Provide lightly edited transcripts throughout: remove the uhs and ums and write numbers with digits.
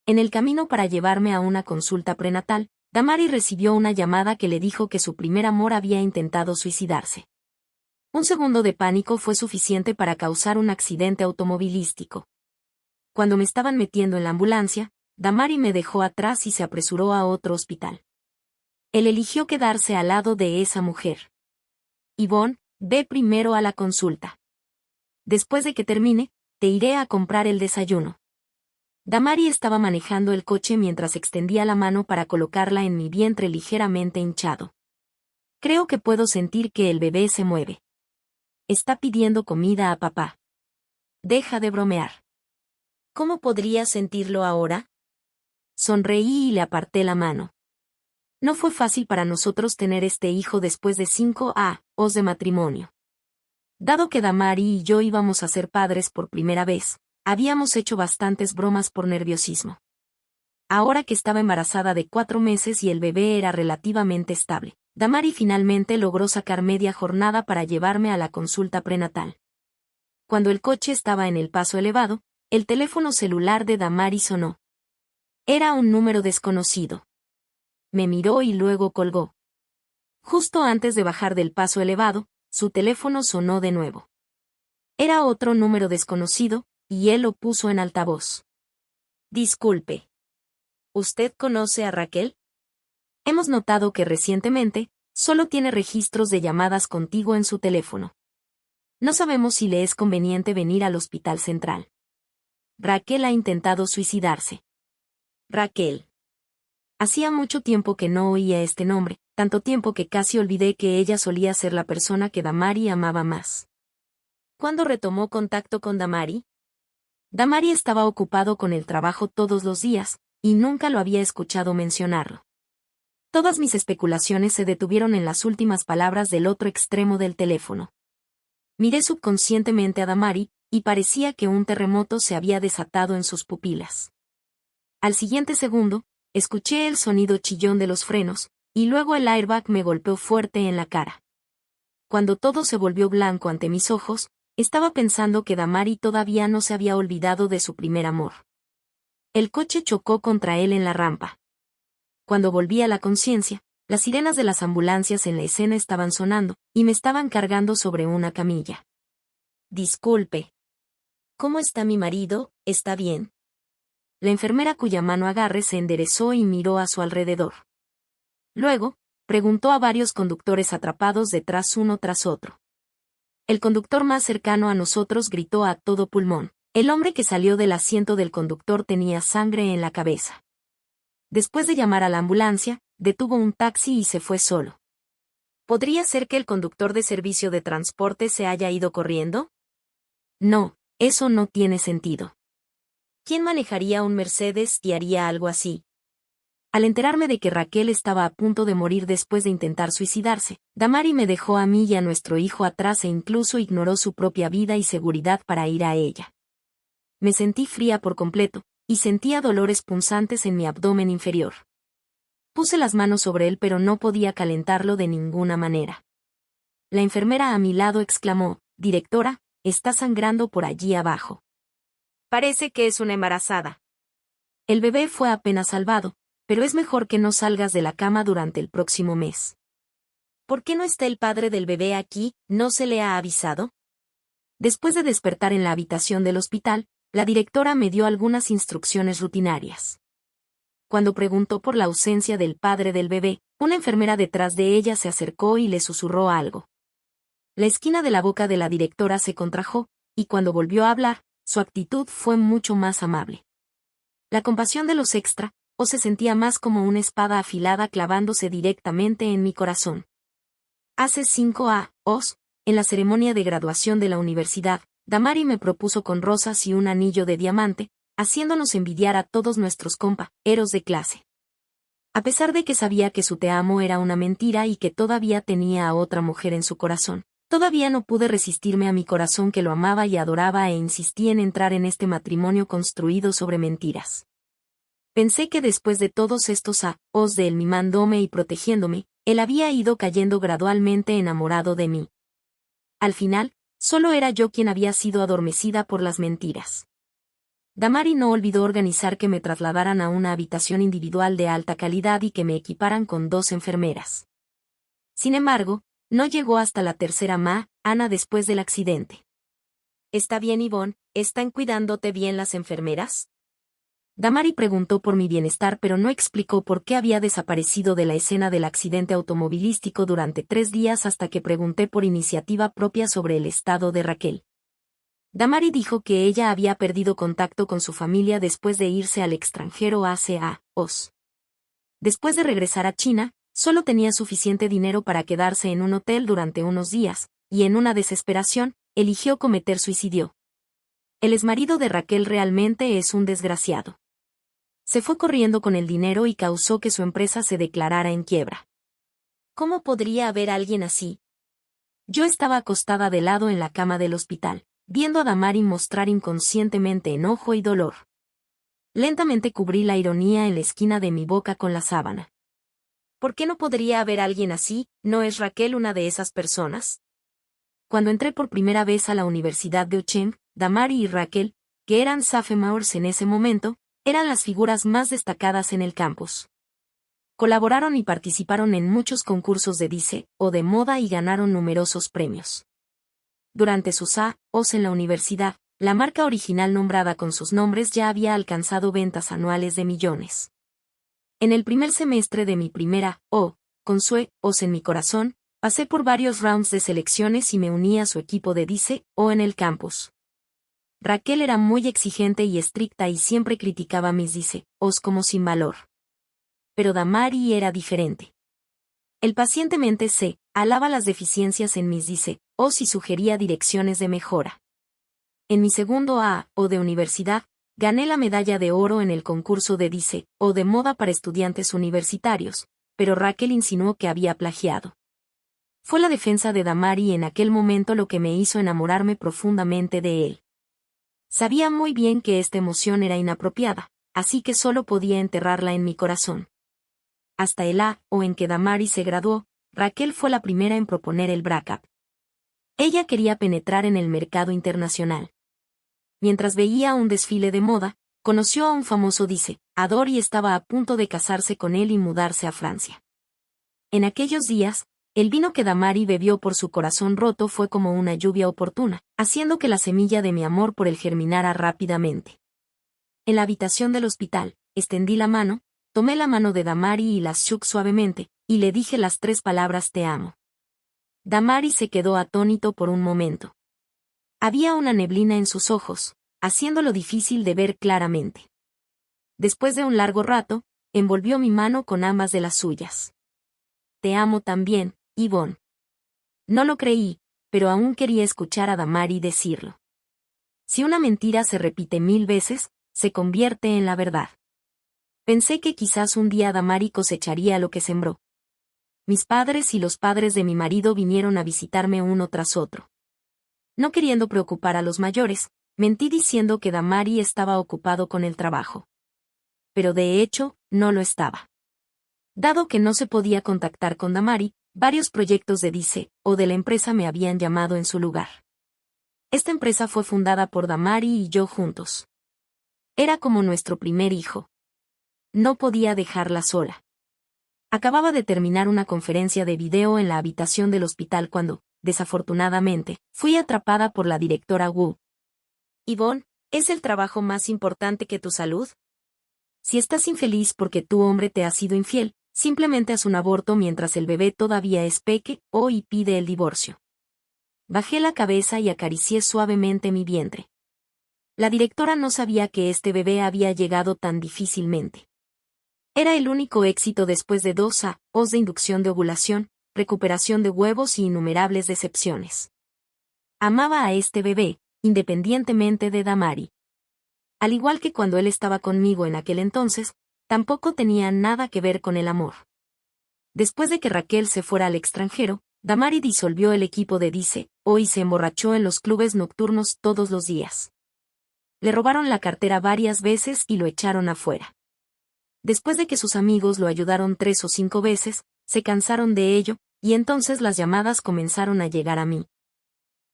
En el camino para llevarme a una consulta prenatal, Damari recibió una llamada que le dijo que su primer amor había intentado suicidarse. Un segundo de pánico fue suficiente para causar un accidente automovilístico. Cuando me estaban metiendo en la ambulancia, Damari me dejó atrás y se apresuró a otro hospital. Él eligió quedarse al lado de esa mujer. Yvonne, ve primero a la consulta. Después de que termine, te iré a comprar el desayuno. Damari estaba manejando el coche mientras extendía la mano para colocarla en mi vientre ligeramente hinchado. Creo que puedo sentir que el bebé se mueve. Está pidiendo comida a papá. Deja de bromear. ¿Cómo podría sentirlo ahora? Sonreí y le aparté la mano. No fue fácil para nosotros tener este hijo después de 5 años de matrimonio. Dado que Damari y yo íbamos a ser padres por primera vez, habíamos hecho bastantes bromas por nerviosismo. Ahora que estaba embarazada de 4 meses y el bebé era relativamente estable, Damari finalmente logró sacar media jornada para llevarme a la consulta prenatal. Cuando el coche estaba en el paso elevado, el teléfono celular de Damari sonó. Era un número desconocido. Me miró y luego colgó. Justo antes de bajar del paso elevado, su teléfono sonó de nuevo. Era otro número desconocido, y él lo puso en altavoz. Disculpe. ¿Usted conoce a Raquel? Hemos notado que recientemente, solo tiene registros de llamadas contigo en su teléfono. No sabemos si le es conveniente venir al Hospital Central. Raquel ha intentado suicidarse. Raquel. Hacía mucho tiempo que no oía este nombre, tanto tiempo que casi olvidé que ella solía ser la persona que Damari amaba más. ¿Cuándo retomó contacto con Damari? Damari estaba ocupado con el trabajo todos los días, y nunca lo había escuchado mencionarlo. Todas mis especulaciones se detuvieron en las últimas palabras del otro extremo del teléfono. Miré subconscientemente a Damari, y parecía que un terremoto se había desatado en sus pupilas. Al siguiente segundo, escuché el sonido chillón de los frenos, y luego el airbag me golpeó fuerte en la cara. Cuando todo se volvió blanco ante mis ojos, estaba pensando que Damari todavía no se había olvidado de su primer amor. El coche chocó contra él en la rampa. Cuando volví a la conciencia, las sirenas de las ambulancias en la escena estaban sonando, y me estaban cargando sobre una camilla. Disculpe. ¿Cómo está mi marido? ¿Está bien? La enfermera cuya mano agarré se enderezó y miró a su alrededor. Luego, preguntó a varios conductores atrapados detrás uno tras otro. El conductor más cercano a nosotros gritó a todo pulmón. El hombre que salió del asiento del conductor tenía sangre en la cabeza. Después de llamar a la ambulancia, detuvo un taxi y se fue solo. ¿Podría ser que el conductor de servicio de transporte se haya ido corriendo? No, eso no tiene sentido. ¿Quién manejaría un Mercedes y haría algo así? Al enterarme de que Raquel estaba a punto de morir después de intentar suicidarse, Damari me dejó a mí y a nuestro hijo atrás e incluso ignoró su propia vida y seguridad para ir a ella. Me sentí fría por completo, y sentía dolores punzantes en mi abdomen inferior. Puse las manos sobre él pero no podía calentarlo de ninguna manera. La enfermera a mi lado exclamó, «Directora, está sangrando por allí abajo. Parece que es una embarazada». El bebé fue apenas salvado, pero es mejor que no salgas de la cama durante el próximo mes. ¿Por qué no está el padre del bebé aquí? ¿No se le ha avisado? Después de despertar en la habitación del hospital, la directora me dio algunas instrucciones rutinarias. Cuando preguntó por la ausencia del padre del bebé, una enfermera detrás de ella se acercó y le susurró algo. La esquina de la boca de la directora se contrajo, y cuando volvió a hablar, su actitud fue mucho más amable. La compasión de los extra, o se sentía más como una espada afilada clavándose directamente en mi corazón. Hace 5 años, en la ceremonia de graduación de la universidad, Damari me propuso con rosas y un anillo de diamante, haciéndonos envidiar a todos nuestros compañeros de clase. A pesar de que sabía que su te amo era una mentira y que todavía tenía a otra mujer en su corazón, todavía no pude resistirme a mi corazón que lo amaba y adoraba e insistí en entrar en este matrimonio construido sobre mentiras. Pensé que después de todos estos años de él mimándome y protegiéndome, él había ido cayendo gradualmente enamorado de mí. Al final, solo era yo quien había sido adormecida por las mentiras. Damari no olvidó organizar que me trasladaran a una habitación individual de alta calidad y que me equiparan con 2 enfermeras. Sin embargo, no llegó hasta la tercera Ana después del accidente. ¿Está bien, Yvonne? ¿Están cuidándote bien las enfermeras? Damari preguntó por mi bienestar, pero no explicó por qué había desaparecido de la escena del accidente automovilístico durante 3 días hasta que pregunté por iniciativa propia sobre el estado de Raquel. Damari dijo que ella había perdido contacto con su familia después de irse al extranjero hace años. Después de regresar a China, solo tenía suficiente dinero para quedarse en un hotel durante unos días, y en una desesperación, eligió cometer suicidio. El exmarido de Raquel realmente es un desgraciado. Se fue corriendo con el dinero y causó que su empresa se declarara en quiebra. ¿Cómo podría haber alguien así? Yo estaba acostada de lado en la cama del hospital, viendo a Damari mostrar inconscientemente enojo y dolor. Lentamente cubrí la ironía en la esquina de mi boca con la sábana. ¿Por qué no podría haber alguien así? ¿No es Raquel una de esas personas? Cuando entré por primera vez a la Universidad de Ucheng, Damari y Raquel, que eran sophomores en ese momento, eran las figuras más destacadas en el campus. Colaboraron y participaron en muchos concursos de diseño o de moda y ganaron numerosos premios. Durante sus años en la universidad, la marca original nombrada con sus nombres ya había alcanzado ventas anuales de millones. En el primer semestre de mi primera con sueños en mi corazón, pasé por varios rounds de selecciones y me uní a su equipo de diseño en el campus. Raquel era muy exigente y estricta y siempre criticaba mis diseños como sin valor. Pero Damari era diferente. Él pacientemente alaba las deficiencias en mis diseños y sugería direcciones de mejora. En mi segundo de universidad, gané la medalla de oro en el concurso de diseño de moda para estudiantes universitarios, pero Raquel insinuó que había plagiado. Fue la defensa de Damari en aquel momento lo que me hizo enamorarme profundamente de él. Sabía muy bien que esta emoción era inapropiada, así que solo podía enterrarla en mi corazón. Hasta el en que Damari se graduó, Raquel fue la primera en proponer el breakup. Ella quería penetrar en el mercado internacional. Mientras veía un desfile de moda, conoció a un famoso diseñador y estaba a punto de casarse con él y mudarse a Francia. En aquellos días, el vino que Damari bebió por su corazón roto fue como una lluvia oportuna, haciendo que la semilla de mi amor por él germinara rápidamente. En la habitación del hospital, extendí la mano, tomé la mano de Damari y la shook suavemente, y le dije las 3 palabras te amo. Damari se quedó atónito por un momento. Había una neblina en sus ojos, haciéndolo difícil de ver claramente. Después de un largo rato, envolvió mi mano con ambas de las suyas. Te amo también, Yvonne. No lo creí, pero aún quería escuchar a Damari decirlo. Si una mentira se repite 1000 veces, se convierte en la verdad. Pensé que quizás un día Damari cosecharía lo que sembró. Mis padres y los padres de mi marido vinieron a visitarme uno tras otro. No queriendo preocupar a los mayores, mentí diciendo que Damari estaba ocupado con el trabajo. Pero de hecho, no lo estaba. Dado que no se podía contactar con Damari, varios proyectos de diseño de la empresa me habían llamado en su lugar. Esta empresa fue fundada por Damari y yo juntos. Era como nuestro primer hijo. No podía dejarla sola. Acababa de terminar una conferencia de video en la habitación del hospital cuando, desafortunadamente, fui atrapada por la directora Wu. Yvonne, ¿es el trabajo más importante que tu salud? Si estás infeliz porque tu hombre te ha sido infiel, simplemente haz un aborto mientras el bebé todavía es pequeño y pide el divorcio. Bajé la cabeza y acaricié suavemente mi vientre. La directora no sabía que este bebé había llegado tan difícilmente. Era el único éxito después de 2 años de inducción de ovulación, recuperación de huevos y innumerables decepciones. Amaba a este bebé, independientemente de Damari. Al igual que cuando él estaba conmigo en aquel entonces, tampoco tenía nada que ver con el amor. Después de que Raquel se fuera al extranjero, Damari disolvió el equipo de diseño y se emborrachó en los clubes nocturnos todos los días. Le robaron la cartera varias veces y lo echaron afuera. Después de que sus amigos lo ayudaron 3 o 5 veces, se cansaron de ello, y entonces las llamadas comenzaron a llegar a mí.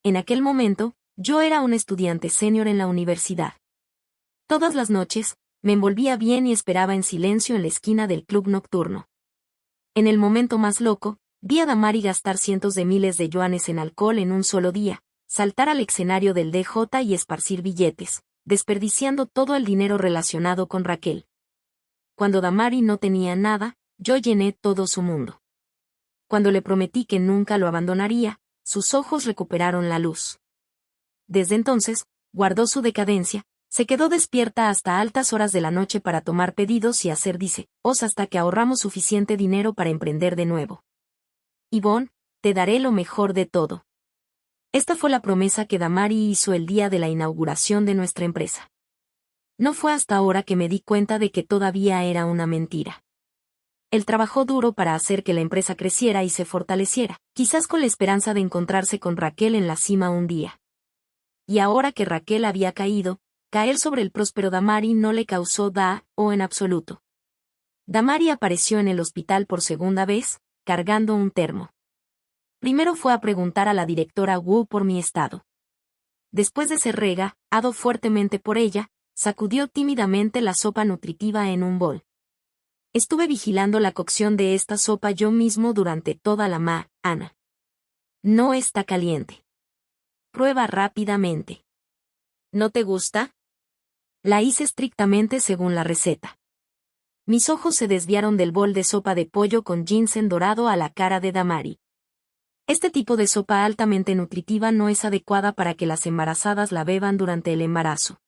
En aquel momento, yo era un estudiante senior en la universidad. Todas las noches, me envolvía bien y esperaba en silencio en la esquina del club nocturno. En el momento más loco, vi a Damari gastar cientos de miles de yuanes en alcohol en un solo día, saltar al escenario del DJ y esparcir billetes, desperdiciando todo el dinero relacionado con Raquel. Cuando Damari no tenía nada, yo llené todo su mundo. Cuando le prometí que nunca lo abandonaría, sus ojos recuperaron la luz. Desde entonces, guardó su decadencia, se quedó despierta hasta altas horas de la noche para tomar pedidos y hacer deseos hasta que ahorramos suficiente dinero para emprender de nuevo. Yvonne, te daré lo mejor de todo. Esta fue la promesa que Damari hizo el día de la inauguración de nuestra empresa. No fue hasta ahora que me di cuenta de que todavía era una mentira. Él trabajó duro para hacer que la empresa creciera y se fortaleciera, quizás con la esperanza de encontrarse con Raquel en la cima un día. Y ahora que Raquel había caído, caer sobre el próspero Damari no le causó o en absoluto. Damari apareció en el hospital por segunda vez, cargando un termo. Primero fue a preguntar a la directora Wu por mi estado. Después de ser regado fuertemente por ella, sacudió tímidamente la sopa nutritiva en un bol. Estuve vigilando la cocción de esta sopa yo mismo durante toda la mañana. No está caliente. Prueba rápidamente. ¿No te gusta? La hice estrictamente según la receta. Mis ojos se desviaron del bol de sopa de pollo con ginseng dorado a la cara de Damari. Este tipo de sopa altamente nutritiva no es adecuada para que las embarazadas la beban durante el embarazo.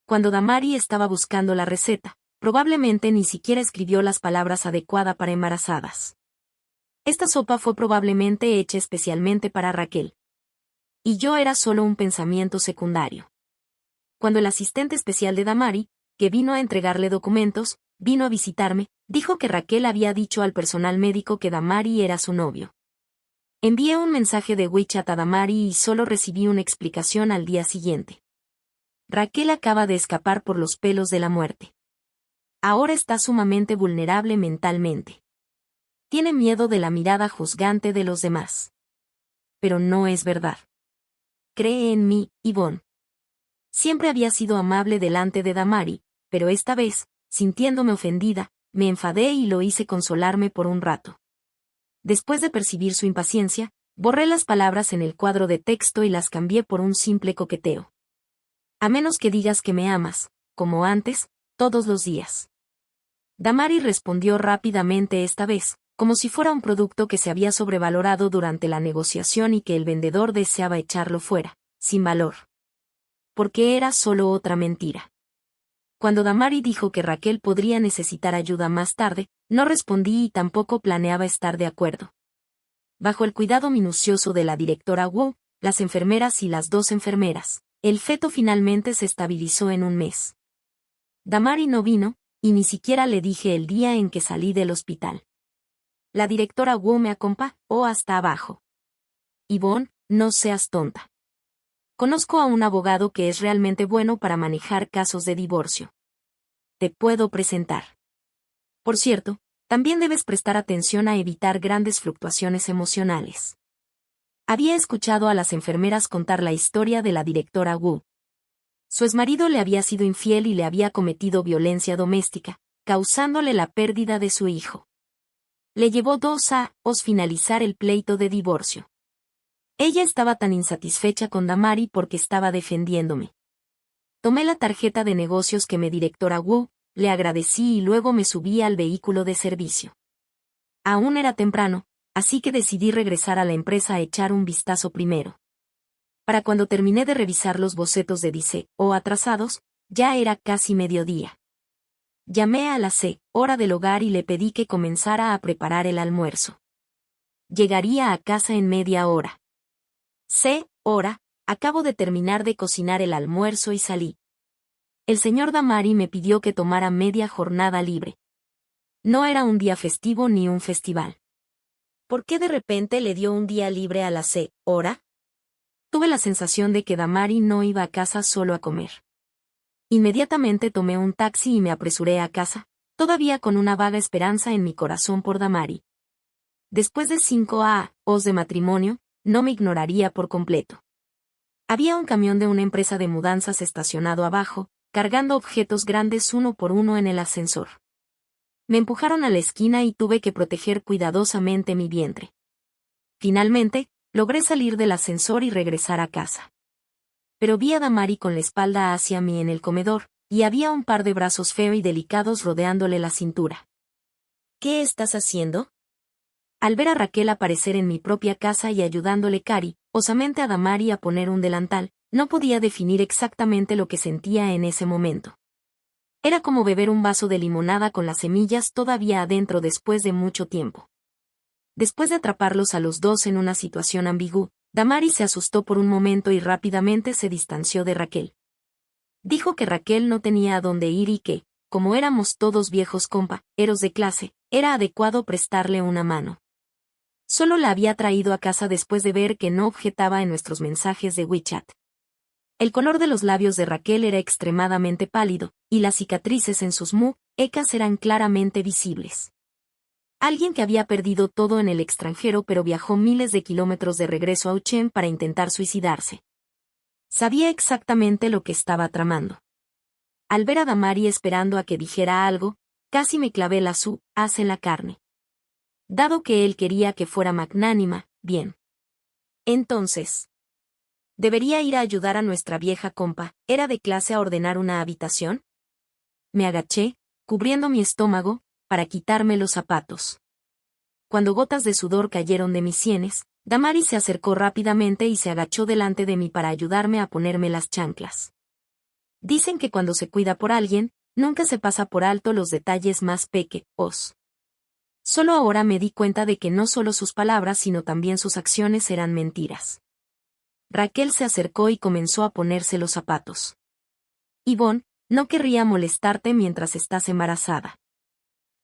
Cuando Damari estaba buscando la receta, probablemente ni siquiera escribió las palabras adecuadas para embarazadas. Esta sopa fue probablemente hecha especialmente para Raquel. Y yo era solo un pensamiento secundario. Cuando el asistente especial de Damari, que vino a entregarle documentos, vino a visitarme, dijo que Raquel había dicho al personal médico que Damari era su novio. Envié un mensaje de WeChat a Damari y solo recibí una explicación al día siguiente. Raquel acaba de escapar por los pelos de la muerte. Ahora está sumamente vulnerable mentalmente. Tiene miedo de la mirada juzgante de los demás. Pero no es verdad. Cree en mí, Yvonne. Siempre había sido amable delante de Damari, pero esta vez, sintiéndome ofendida, me enfadé y lo hice consolarme por un rato. Después de percibir su impaciencia, borré las palabras en el cuadro de texto y las cambié por un simple coqueteo. A menos que digas que me amas, como antes, todos los días. Damari respondió rápidamente esta vez, como si fuera un producto que se había sobrevalorado durante la negociación y que el vendedor deseaba echarlo fuera, sin valor. Porque era solo otra mentira. Cuando Damari dijo que Raquel podría necesitar ayuda más tarde, no respondí y tampoco planeaba estar de acuerdo. Bajo el cuidado minucioso de la directora Wu, las enfermeras y las 2 enfermeras, el feto finalmente se estabilizó en un mes. Damari no vino, y ni siquiera le dije el día en que salí del hospital. La directora Wu me acompañó hasta abajo. Yvonne, no seas tonta. Conozco a un abogado que es realmente bueno para manejar casos de divorcio. Te puedo presentar. Por cierto, también debes prestar atención a evitar grandes fluctuaciones emocionales. Había escuchado a las enfermeras contar la historia de la directora Wu. Su exmarido le había sido infiel y le había cometido violencia doméstica, causándole la pérdida de su hijo. Le llevó 2 años finalizar el pleito de divorcio. Ella estaba tan insatisfecha con Damari porque estaba defendiéndome. Tomé la tarjeta de negocios que me directora Wu, le agradecí y luego me subí al vehículo de servicio. Aún era temprano, así que decidí regresar a la empresa a echar un vistazo primero. Para cuando terminé de revisar los bocetos de diseño atrasados, ya era casi mediodía. Llamé a la hora del hogar y le pedí que comenzara a preparar el almuerzo. Llegaría a casa en media hora. Hora, acabo de terminar de cocinar el almuerzo y salí. El señor Damari me pidió que tomara media jornada libre. No era un día festivo ni un festival. ¿Por qué de repente le dio un día libre a la hora? Tuve la sensación de que Damari no iba a casa solo a comer. Inmediatamente tomé un taxi y me apresuré a casa, todavía con una vaga esperanza en mi corazón por Damari. Después de 5 años de matrimonio, no me ignoraría por completo. Había un camión de una empresa de mudanzas estacionado abajo, cargando objetos grandes uno por uno en el ascensor. Me empujaron a la esquina y tuve que proteger cuidadosamente mi vientre. Finalmente, logré salir del ascensor y regresar a casa. Pero vi a Damari con la espalda hacia mí en el comedor, y había un par de brazos feos y delicados rodeándole la cintura. ¿Qué estás haciendo? Al ver a Raquel aparecer en mi propia casa y ayudándole cariñosamente a Damari a poner un delantal, no podía definir exactamente lo que sentía en ese momento. Era como beber un vaso de limonada con las semillas todavía adentro después de mucho tiempo. Después de atraparlos a los dos en una situación ambigua, Damari se asustó por un momento y rápidamente se distanció de Raquel. Dijo que Raquel no tenía a dónde ir y que, como éramos todos viejos compañeros de clase, era adecuado prestarle una mano. Solo la había traído a casa después de ver que no objetaba en nuestros mensajes de WeChat. El color de los labios de Raquel era extremadamente pálido, y las cicatrices en sus muecas eran claramente visibles. Alguien que había perdido todo en el extranjero pero viajó miles de kilómetros de regreso a Uchen para intentar suicidarse. Sabía exactamente lo que estaba tramando. Al ver a Damari esperando a que dijera algo, casi me clavé las uñas en la carne. Dado que él quería que fuera magnánima, bien. Entonces, ¿debería ir a ayudar a nuestra vieja compañera de clase a ordenar una habitación? Me agaché, cubriendo mi estómago, para quitarme los zapatos. Cuando gotas de sudor cayeron de mis sienes, Damari se acercó rápidamente y se agachó delante de mí para ayudarme a ponerme las chanclas. Dicen que cuando se cuida por alguien, nunca se pasa por alto los detalles más pequeños. Solo ahora me di cuenta de que no solo sus palabras sino también sus acciones eran mentiras. Raquel se acercó y comenzó a ponerse los zapatos. Yvonne, no querría molestarte mientras estás embarazada.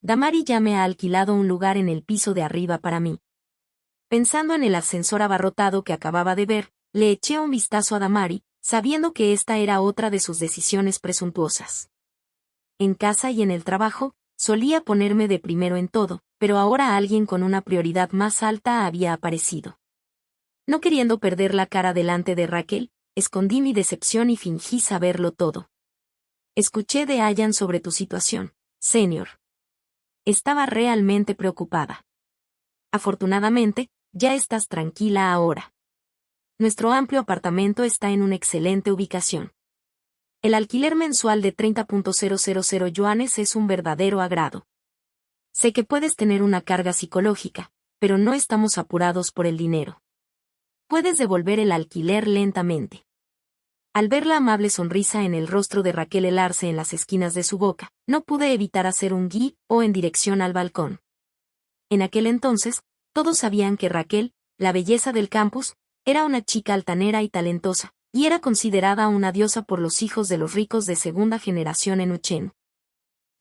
Damari ya me ha alquilado un lugar en el piso de arriba para mí. Pensando en el ascensor abarrotado que acababa de ver, le eché un vistazo a Damari, sabiendo que esta era otra de sus decisiones presuntuosas. En casa y en el trabajo, solía ponerme de primero en todo, pero ahora alguien con una prioridad más alta había aparecido. No queriendo perder la cara delante de Raquel, escondí mi decepción y fingí saberlo todo. Escuché de Allan sobre tu situación, señor. Estaba realmente preocupada. Afortunadamente, ya estás tranquila ahora. Nuestro amplio apartamento está en una excelente ubicación. El alquiler mensual de 30.000 yuanes es un verdadero agrado. Sé que puedes tener una carga psicológica, pero no estamos apurados por el dinero. Puedes devolver el alquiler lentamente. Al ver la amable sonrisa en el rostro de Raquel helarse en las esquinas de su boca, no pude evitar hacer un guiño en dirección al balcón. En aquel entonces, todos sabían que Raquel, la belleza del campus, era una chica altanera y talentosa, y era considerada una diosa por los hijos de los ricos de segunda generación en Uchen.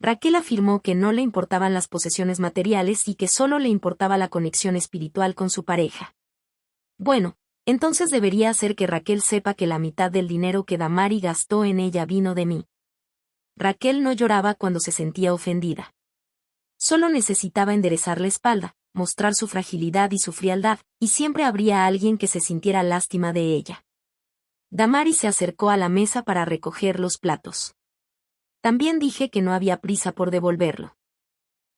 Raquel afirmó que no le importaban las posesiones materiales y que solo le importaba la conexión espiritual con su pareja. Bueno, entonces debería hacer que Raquel sepa que la mitad del dinero que Damari gastó en ella vino de mí. Raquel no lloraba cuando se sentía ofendida. Solo necesitaba enderezar la espalda, mostrar su fragilidad y su frialdad, y siempre habría alguien que se sintiera lástima de ella. Damari se acercó a la mesa para recoger los platos. También dije que no había prisa por devolverlo.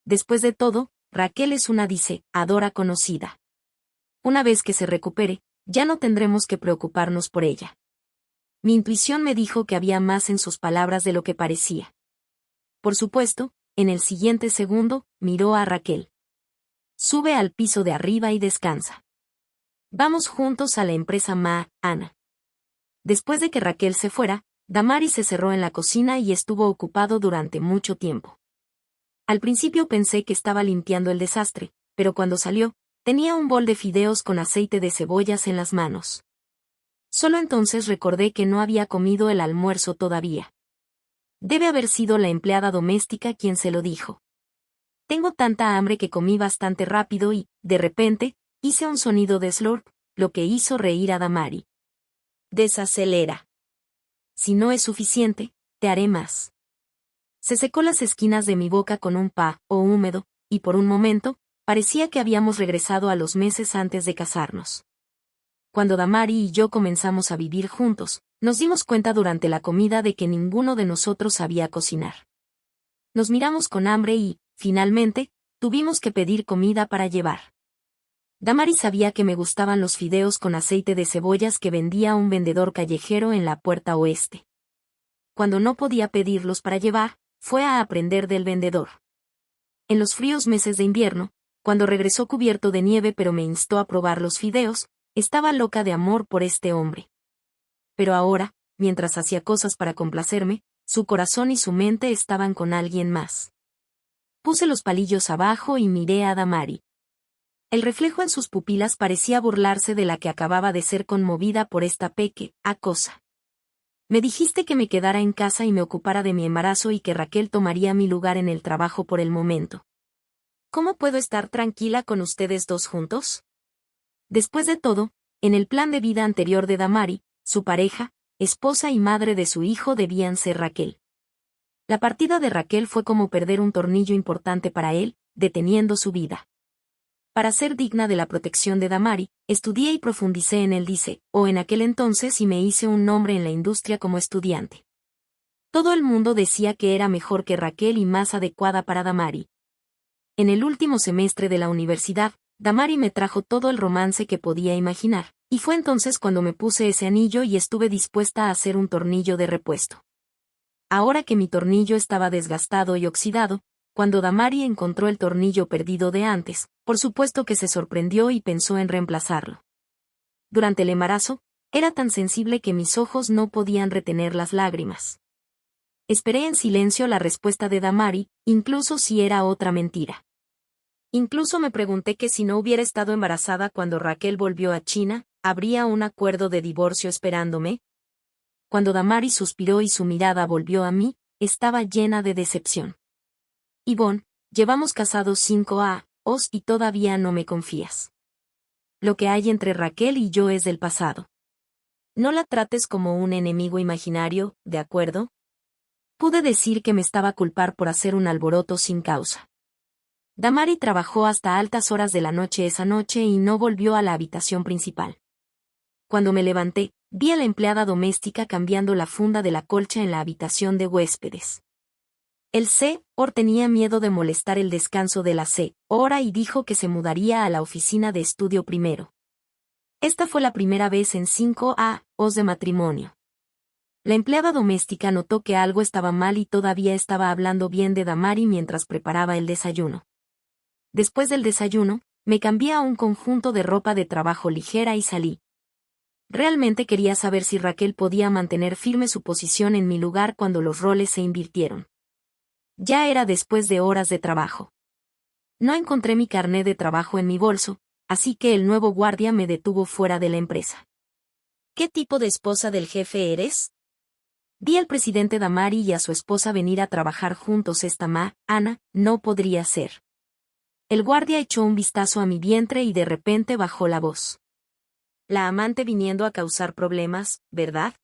Después de todo, Raquel es una diseñadora conocida. Una vez que se recupere, ya no tendremos que preocuparnos por ella. Mi intuición me dijo que había más en sus palabras de lo que parecía. Por supuesto, en el siguiente segundo, miró a Raquel. Sube al piso de arriba y descansa. Vamos juntos a la empresa Ana. Después de que Raquel se fuera, Damari se cerró en la cocina y estuvo ocupado durante mucho tiempo. Al principio pensé que estaba limpiando el desastre, pero cuando salió, tenía un bol de fideos con aceite de cebollas en las manos. Solo entonces recordé que no había comido el almuerzo todavía. Debe haber sido la empleada doméstica quien se lo dijo. Tengo tanta hambre que comí bastante rápido y, de repente, hice un sonido de slurp, lo que hizo reír a Damari. Desacelera. Si no es suficiente, te haré más. Se secó las esquinas de mi boca con un húmedo, y por un momento, parecía que habíamos regresado a los meses antes de casarnos. Cuando Damari y yo comenzamos a vivir juntos, Nos dimos cuenta durante la comida de que ninguno de nosotros sabía cocinar. Nos miramos con hambre y, finalmente, tuvimos que pedir comida para llevar. Damari sabía que me gustaban los fideos con aceite de cebollas que vendía un vendedor callejero en la puerta oeste. Cuando no podía pedirlos para llevar, fue a aprender del vendedor. En los fríos meses de invierno, cuando regresó cubierto de nieve pero me instó a probar los fideos, estaba loca de amor por este hombre. Pero ahora, mientras hacía cosas para complacerme, su corazón y su mente estaban con alguien más. Puse los palillos abajo y miré a Damari. El reflejo en sus pupilas parecía burlarse de la que acababa de ser conmovida por esta cosa. Me dijiste que me quedara en casa y me ocupara de mi embarazo y que Raquel tomaría mi lugar en el trabajo por el momento. ¿Cómo puedo estar tranquila con ustedes dos juntos? Después de todo, en el plan de vida anterior de Damari, su pareja, esposa y madre de su hijo debían ser Raquel. La partida de Raquel fue como perder un tornillo importante para él, deteniendo su vida. Para ser digna de la protección de Damari, estudié y profundicé en el en aquel entonces y me hice un nombre en la industria como estudiante. Todo el mundo decía que era mejor que Raquel y más adecuada para Damari. En el último semestre de la universidad, Damari me trajo todo el romance que podía imaginar, y fue entonces cuando me puse ese anillo y estuve dispuesta a hacer un tornillo de repuesto. Ahora que mi tornillo estaba desgastado y oxidado, cuando Damari encontró el tornillo perdido de antes, por supuesto que se sorprendió y pensó en reemplazarlo. Durante el embarazo, era tan sensible que mis ojos no podían retener las lágrimas. Esperé en silencio la respuesta de Damari, incluso si era otra mentira. Incluso me pregunté que si no hubiera estado embarazada cuando Raquel volvió a China, ¿habría un acuerdo de divorcio esperándome? Cuando Damari suspiró y su mirada volvió a mí, estaba llena de decepción. Yvonne, llevamos casados 5 años y todavía no me confías. Lo que hay entre Raquel y yo es del pasado. No la trates como un enemigo imaginario, ¿de acuerdo? Pude decir que me estaba a culpar por hacer un alboroto sin causa. Damari trabajó hasta altas horas de la noche esa noche y no volvió a la habitación principal. Cuando me levanté, vi a la empleada doméstica cambiando la funda de la colcha en la habitación de huéspedes. El Señor tenía miedo de molestar el descanso de la Señora y dijo que se mudaría a la oficina de estudio primero. Esta fue la primera vez en 5 años de matrimonio. La empleada doméstica notó que algo estaba mal y todavía estaba hablando bien de Damari mientras preparaba el desayuno. Después del desayuno, me cambié a un conjunto de ropa de trabajo ligera y salí. Realmente quería saber si Raquel podía mantener firme su posición en mi lugar cuando los roles se invirtieron. Ya era después de horas de trabajo. No encontré mi carné de trabajo en mi bolso, así que el nuevo guardia me detuvo fuera de la empresa. ¿Qué tipo de esposa del jefe eres? Vi al presidente Damari y a su esposa venir a trabajar juntos esta mañana, no podría ser. El guardia echó un vistazo a mi vientre y de repente bajó la voz. La amante viniendo a causar problemas, ¿verdad?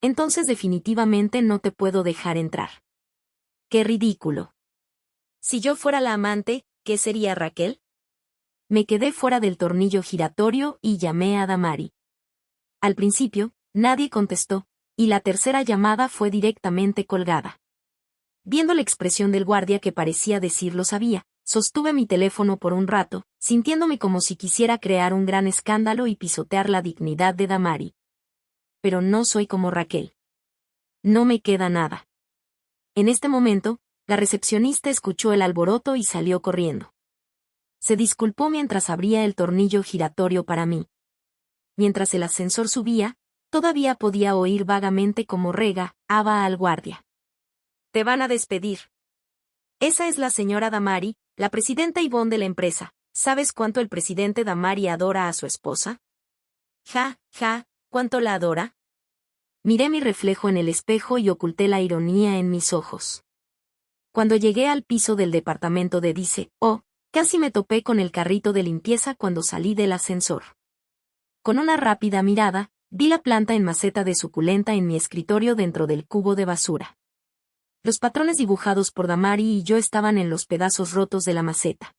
Entonces definitivamente no te puedo dejar entrar. ¡Qué ridículo! Si yo fuera la amante, ¿qué sería Raquel? Me quedé fuera del tornillo giratorio y llamé a Damari. Al principio, nadie contestó, y la tercera llamada fue directamente colgada. Viendo la expresión del guardia que parecía decir lo sabía, sostuve mi teléfono por un rato, sintiéndome como si quisiera crear un gran escándalo y pisotear la dignidad de Damari. Pero no soy como Raquel. No me queda nada. En este momento, la recepcionista escuchó el alboroto y salió corriendo. Se disculpó mientras abría el tornillo giratorio para mí. Mientras el ascensor subía, todavía podía oír vagamente cómo regaba al guardia. Te van a despedir. Esa es la señora Damari, la presidenta Yvonne de la empresa. ¿Sabes cuánto el presidente Damari adora a su esposa? ¿Cuánto la adora? Miré mi reflejo en el espejo y oculté la ironía en mis ojos. Cuando llegué al piso del departamento de casi me topé con el carrito de limpieza cuando salí del ascensor. Con una rápida mirada, vi la planta en maceta de suculenta en mi escritorio dentro del cubo de basura. Los patrones dibujados por Damari y yo estaban en los pedazos rotos de la maceta.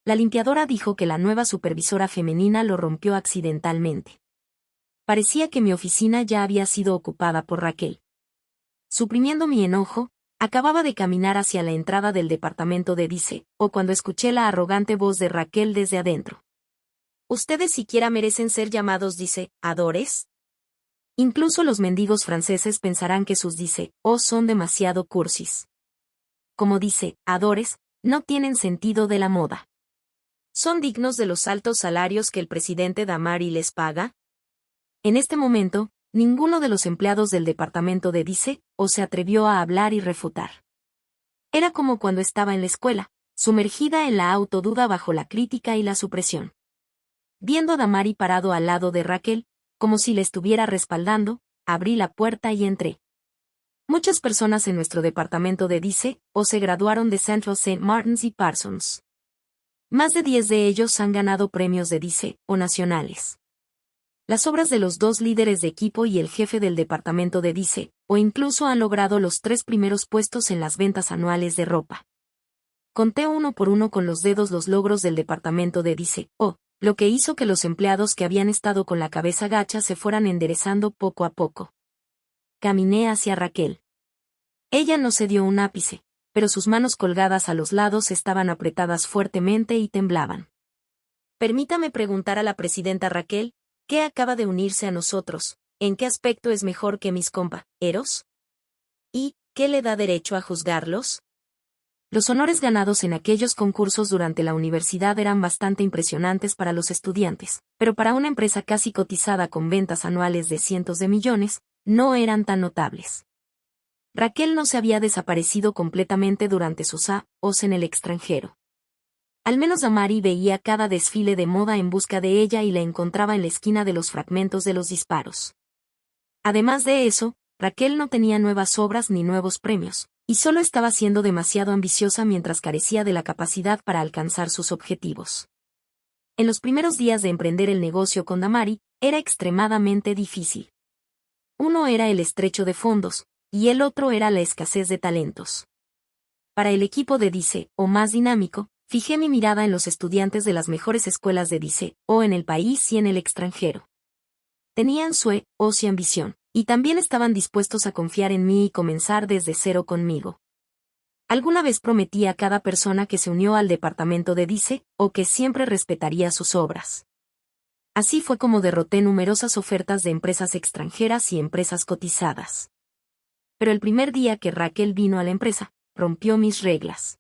La limpiadora dijo que la nueva supervisora femenina lo rompió accidentalmente. Parecía que mi oficina ya había sido ocupada por Raquel. Suprimiendo mi enojo, acababa de caminar hacia la entrada del departamento de Dice, o cuando escuché la arrogante voz de Raquel desde adentro. ¿Ustedes siquiera merecen ser llamados diseadores? Incluso los mendigos franceses pensarán que sus diseos son demasiado cursis. Como diseadores, no tienen sentido de la moda. ¿Son dignos de los altos salarios que el presidente Damari les paga? En este momento, ninguno de los empleados del departamento de Dice se atrevió a hablar y refutar. Era como cuando estaba en la escuela, sumergida en la autoduda bajo la crítica y la supresión. Viendo a Damari parado al lado de Raquel, como si le estuviera respaldando, abrí la puerta y entré. Muchas personas en nuestro departamento de Dice se graduaron de Central St. Martin's y Parsons. Más de 10 de ellos han ganado premios de Dice nacionales. Las obras de los 2 líderes de equipo y el jefe del departamento de Dice incluso han logrado los 3 primeros puestos en las ventas anuales de ropa. Conté uno por uno con los dedos los logros del departamento de Dice lo que hizo que los empleados que habían estado con la cabeza gacha se fueran enderezando poco a poco. Caminé hacia Raquel. Ella no se dio un ápice, pero sus manos colgadas a los lados estaban apretadas fuertemente y temblaban. Permítame preguntar a la presidenta Raquel, ¿qué acaba de unirse a nosotros? ¿En qué aspecto es mejor que mis compañeros? ¿Y qué le da derecho a juzgarlos? Los honores ganados en aquellos concursos durante la universidad eran bastante impresionantes para los estudiantes, pero para una empresa casi cotizada con ventas anuales de cientos de millones, no eran tan notables. Raquel no se había desaparecido completamente durante sus años en el extranjero. Al menos Damari veía cada desfile de moda en busca de ella y la encontraba en la esquina de los fragmentos de los disparos. Además de eso, Raquel no tenía nuevas obras ni nuevos premios, y solo estaba siendo demasiado ambiciosa mientras carecía de la capacidad para alcanzar sus objetivos. En los primeros días de emprender el negocio con Damari, era extremadamente difícil. Uno era el estrecho de fondos, y el otro era la escasez de talentos. Para el equipo de Dice más dinámico, fijé mi mirada en los estudiantes de las mejores escuelas de Dice en el país y en el extranjero. Tenían sueños y ambición, y también estaban dispuestos a confiar en mí y comenzar desde cero conmigo. Alguna vez prometí a cada persona que se unió al departamento de Dice que siempre respetaría sus obras. Así fue como derroté numerosas ofertas de empresas extranjeras y empresas cotizadas. Pero el primer día que Raquel vino a la empresa, rompió mis reglas.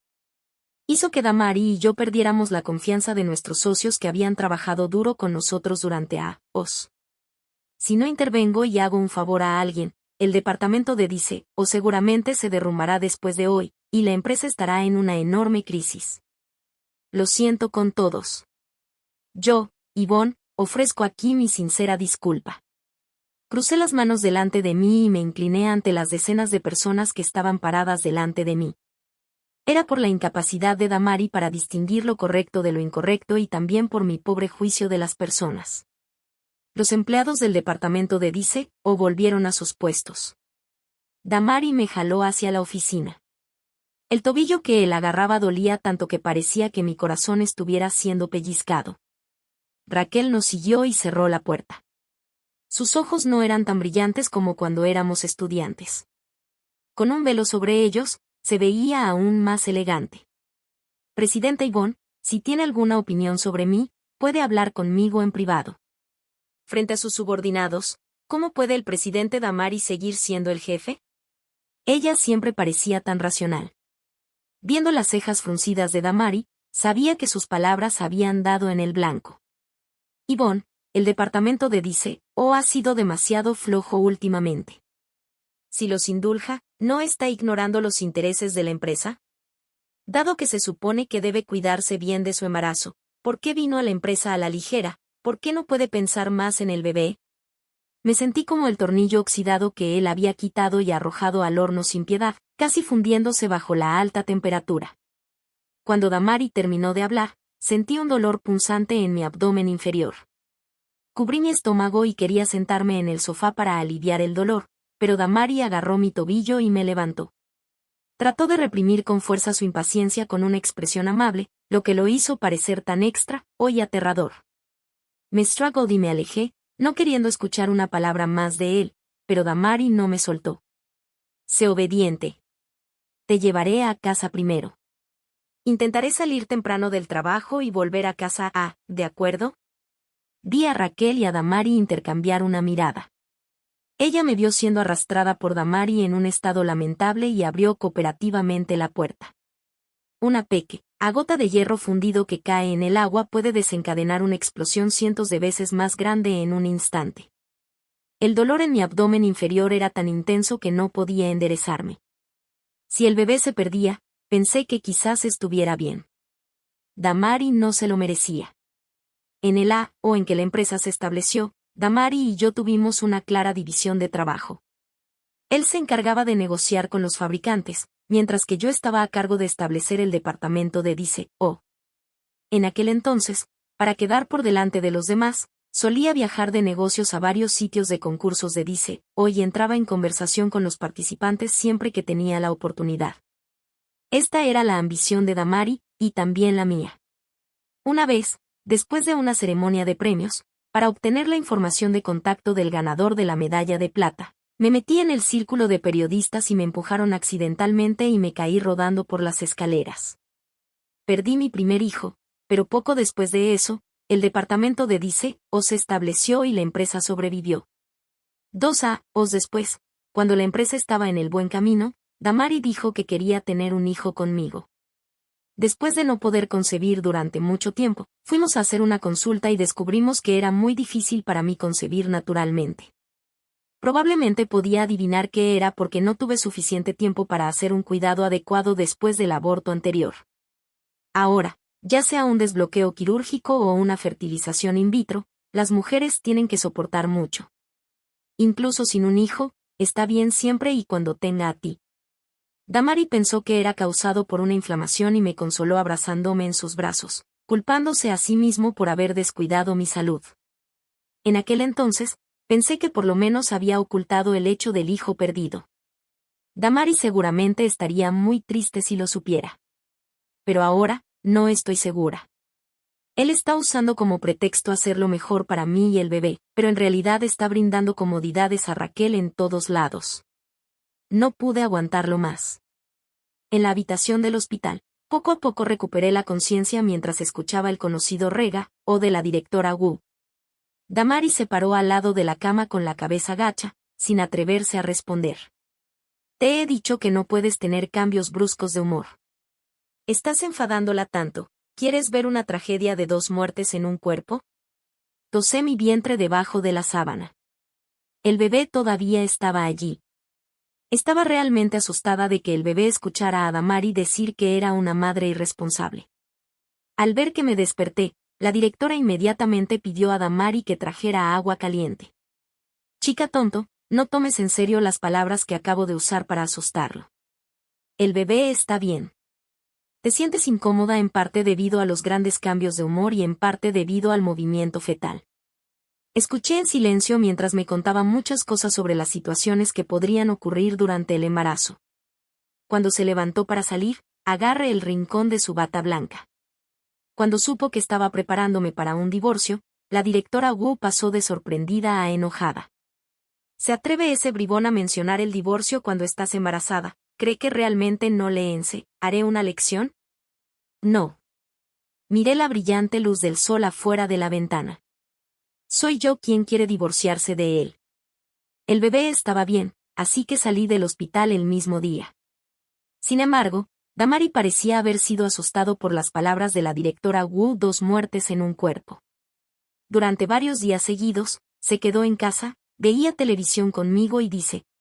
Hizo que Damari y yo perdiéramos la confianza de nuestros socios que habían trabajado duro con nosotros durante años. Si no intervengo y hago un favor a alguien, el departamento de Dice seguramente se derrumbará después de hoy, y la empresa estará en una enorme crisis. Lo siento con todos. Yo, Yvonne, ofrezco aquí mi sincera disculpa. Crucé las manos delante de mí y me incliné ante las decenas de personas que estaban paradas delante de mí. Era por la incapacidad de Damari para distinguir lo correcto de lo incorrecto y también por mi pobre juicio de las personas. Los empleados del departamento de Dice volvieron a sus puestos. Damari me jaló hacia la oficina. El tobillo que él agarraba dolía tanto que parecía que mi corazón estuviera siendo pellizcado. Raquel nos siguió y cerró la puerta. Sus ojos no eran tan brillantes como cuando éramos estudiantes. Con un velo sobre ellos, se veía aún más elegante. Presidenta Yvonne, si tiene alguna opinión sobre mí, puede hablar conmigo en privado. Frente a sus subordinados, ¿cómo puede el presidente Damari seguir siendo el jefe? Ella siempre parecía tan racional. Viendo las cejas fruncidas de Damari, sabía que sus palabras habían dado en el blanco. Yvonne, el departamento de Dice ha sido demasiado flojo últimamente. Si los indulja, ¿no está ignorando los intereses de la empresa? Dado que se supone que debe cuidarse bien de su embarazo, ¿por qué vino a la empresa a la ligera? ¿Por qué no puede pensar más en el bebé? Me sentí como el tornillo oxidado que él había quitado y arrojado al horno sin piedad, casi fundiéndose bajo la alta temperatura. Cuando Damari terminó de hablar, sentí un dolor punzante en mi abdomen inferior. Cubrí mi estómago y quería sentarme en el sofá para aliviar el dolor, pero Damari agarró mi tobillo y me levantó. Trató de reprimir con fuerza su impaciencia con una expresión amable, lo que lo hizo parecer tan extra y aterrador. Me struggled y me alejé, no queriendo escuchar una palabra más de él, pero Damari no me soltó. Sé obediente. Te llevaré a casa primero. Intentaré salir temprano del trabajo y volver a casa ¿de acuerdo? Vi a Raquel y a Damari intercambiar una mirada. Ella me vio siendo arrastrada por Damari en un estado lamentable y abrió cooperativamente la puerta. Una a gota de hierro fundido que cae en el agua puede desencadenar una explosión cientos de veces más grande en un instante. El dolor en mi abdomen inferior era tan intenso que no podía enderezarme. Si el bebé se perdía, pensé que quizás estuviera bien. Damari no se lo merecía. En el en que la empresa se estableció, Damari y yo tuvimos una clara división de trabajo. Él se encargaba de negociar con los fabricantes, mientras que yo estaba a cargo de establecer el departamento de diseño. En aquel entonces, para quedar por delante de los demás, solía viajar de negocios a varios sitios de concursos de diseño y entraba en conversación con los participantes siempre que tenía la oportunidad. Esta era la ambición de Damari, y también la mía. Una vez, después de una ceremonia de premios, para obtener la información de contacto del ganador de la medalla de plata, me metí en el círculo de periodistas y me empujaron accidentalmente y me caí rodando por las escaleras. Perdí mi primer hijo, pero poco después de eso, el departamento de diseño se estableció y la empresa sobrevivió. 2 años después, cuando la empresa estaba en el buen camino, Damari dijo que quería tener un hijo conmigo. Después de no poder concebir durante mucho tiempo, fuimos a hacer una consulta y descubrimos que era muy difícil para mí concebir naturalmente. Probablemente podía adivinar qué era porque no tuve suficiente tiempo para hacer un cuidado adecuado después del aborto anterior. Ahora, ya sea un desbloqueo quirúrgico o una fertilización in vitro, las mujeres tienen que soportar mucho. Incluso sin un hijo, está bien siempre y cuando tenga a ti. Damari pensó que era causado por una inflamación y me consoló abrazándome en sus brazos, culpándose a sí mismo por haber descuidado mi salud. En aquel entonces, pensé que por lo menos había ocultado el hecho del hijo perdido. Damari seguramente estaría muy triste si lo supiera. Pero ahora, no estoy segura. Él está usando como pretexto hacerlo mejor para mí y el bebé, pero en realidad está brindando comodidades a Raquel en todos lados. No pude aguantarlo más. En la habitación del hospital, poco a poco recuperé la conciencia mientras escuchaba el conocido rega, de la directora Wu. Damari se paró al lado de la cama con la cabeza gacha, sin atreverse a responder. Te he dicho que no puedes tener cambios bruscos de humor. Estás enfadándola tanto, ¿quieres ver una tragedia de 2 muertes en un cuerpo? Tosé mi vientre debajo de la sábana. El bebé todavía estaba allí. Estaba realmente asustada de que el bebé escuchara a Damari decir que era una madre irresponsable. Al ver que me desperté, la directora inmediatamente pidió a Damari que trajera agua caliente. Chica tonto, no tomes en serio las palabras que acabo de usar para asustarlo. El bebé está bien. Te sientes incómoda en parte debido a los grandes cambios de humor y en parte debido al movimiento fetal. Escuché en silencio mientras me contaba muchas cosas sobre las situaciones que podrían ocurrir durante el embarazo. Cuando se levantó para salir, agarré el rincón de su bata blanca. Cuando supo que estaba preparándome para un divorcio, la directora Wu pasó de sorprendida a enojada. ¿Se atreve ese bribón a mencionar el divorcio cuando estás embarazada? ¿Cree que realmente no le haré una lección? No. Miré la brillante luz del sol afuera de la ventana. Soy yo quien quiere divorciarse de él. El bebé estaba bien, así que salí del hospital el mismo día. Sin embargo, Damari parecía haber sido asustado por las palabras de la directora Wu, 2 muertes en un cuerpo. Durante varios días seguidos, se quedó en casa, veía televisión conmigo y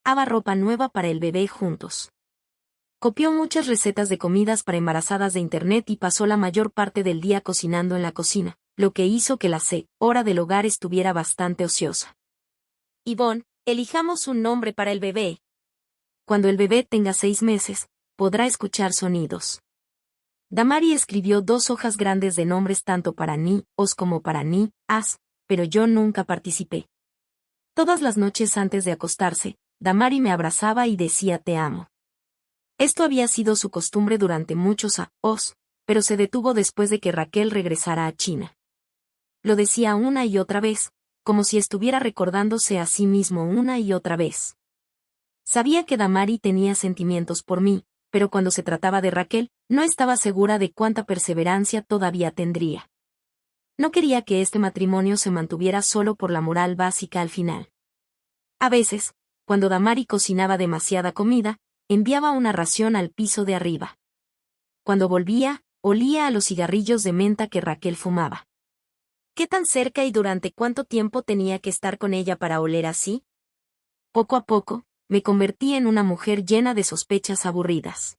aba ropa nueva para el bebé juntos. Copió muchas recetas de comidas para embarazadas de internet y pasó la mayor parte del día cocinando en la cocina, lo que hizo que la hora del hogar estuviera bastante ociosa. Yvonne, elijamos un nombre para el bebé. Cuando el bebé tenga 6 meses, podrá escuchar sonidos. Damari escribió 2 hojas grandes de nombres tanto para os como para as, pero yo nunca participé. Todas las noches antes de acostarse, Damari me abrazaba y decía te amo. Esto había sido su costumbre durante muchos años, pero se detuvo después de que Raquel regresara a China. Lo decía una y otra vez, como si estuviera recordándose a sí mismo una y otra vez. Sabía que Damari tenía sentimientos por mí, pero cuando se trataba de Raquel, no estaba segura de cuánta perseverancia todavía tendría. No quería que este matrimonio se mantuviera solo por la moral básica al final. A veces, cuando Damari cocinaba demasiada comida, enviaba una ración al piso de arriba. Cuando volvía, olía a los cigarrillos de menta que Raquel fumaba. ¿Qué tan cerca y durante cuánto tiempo tenía que estar con ella para oler así? Poco a poco, me convertí en una mujer llena de sospechas aburridas.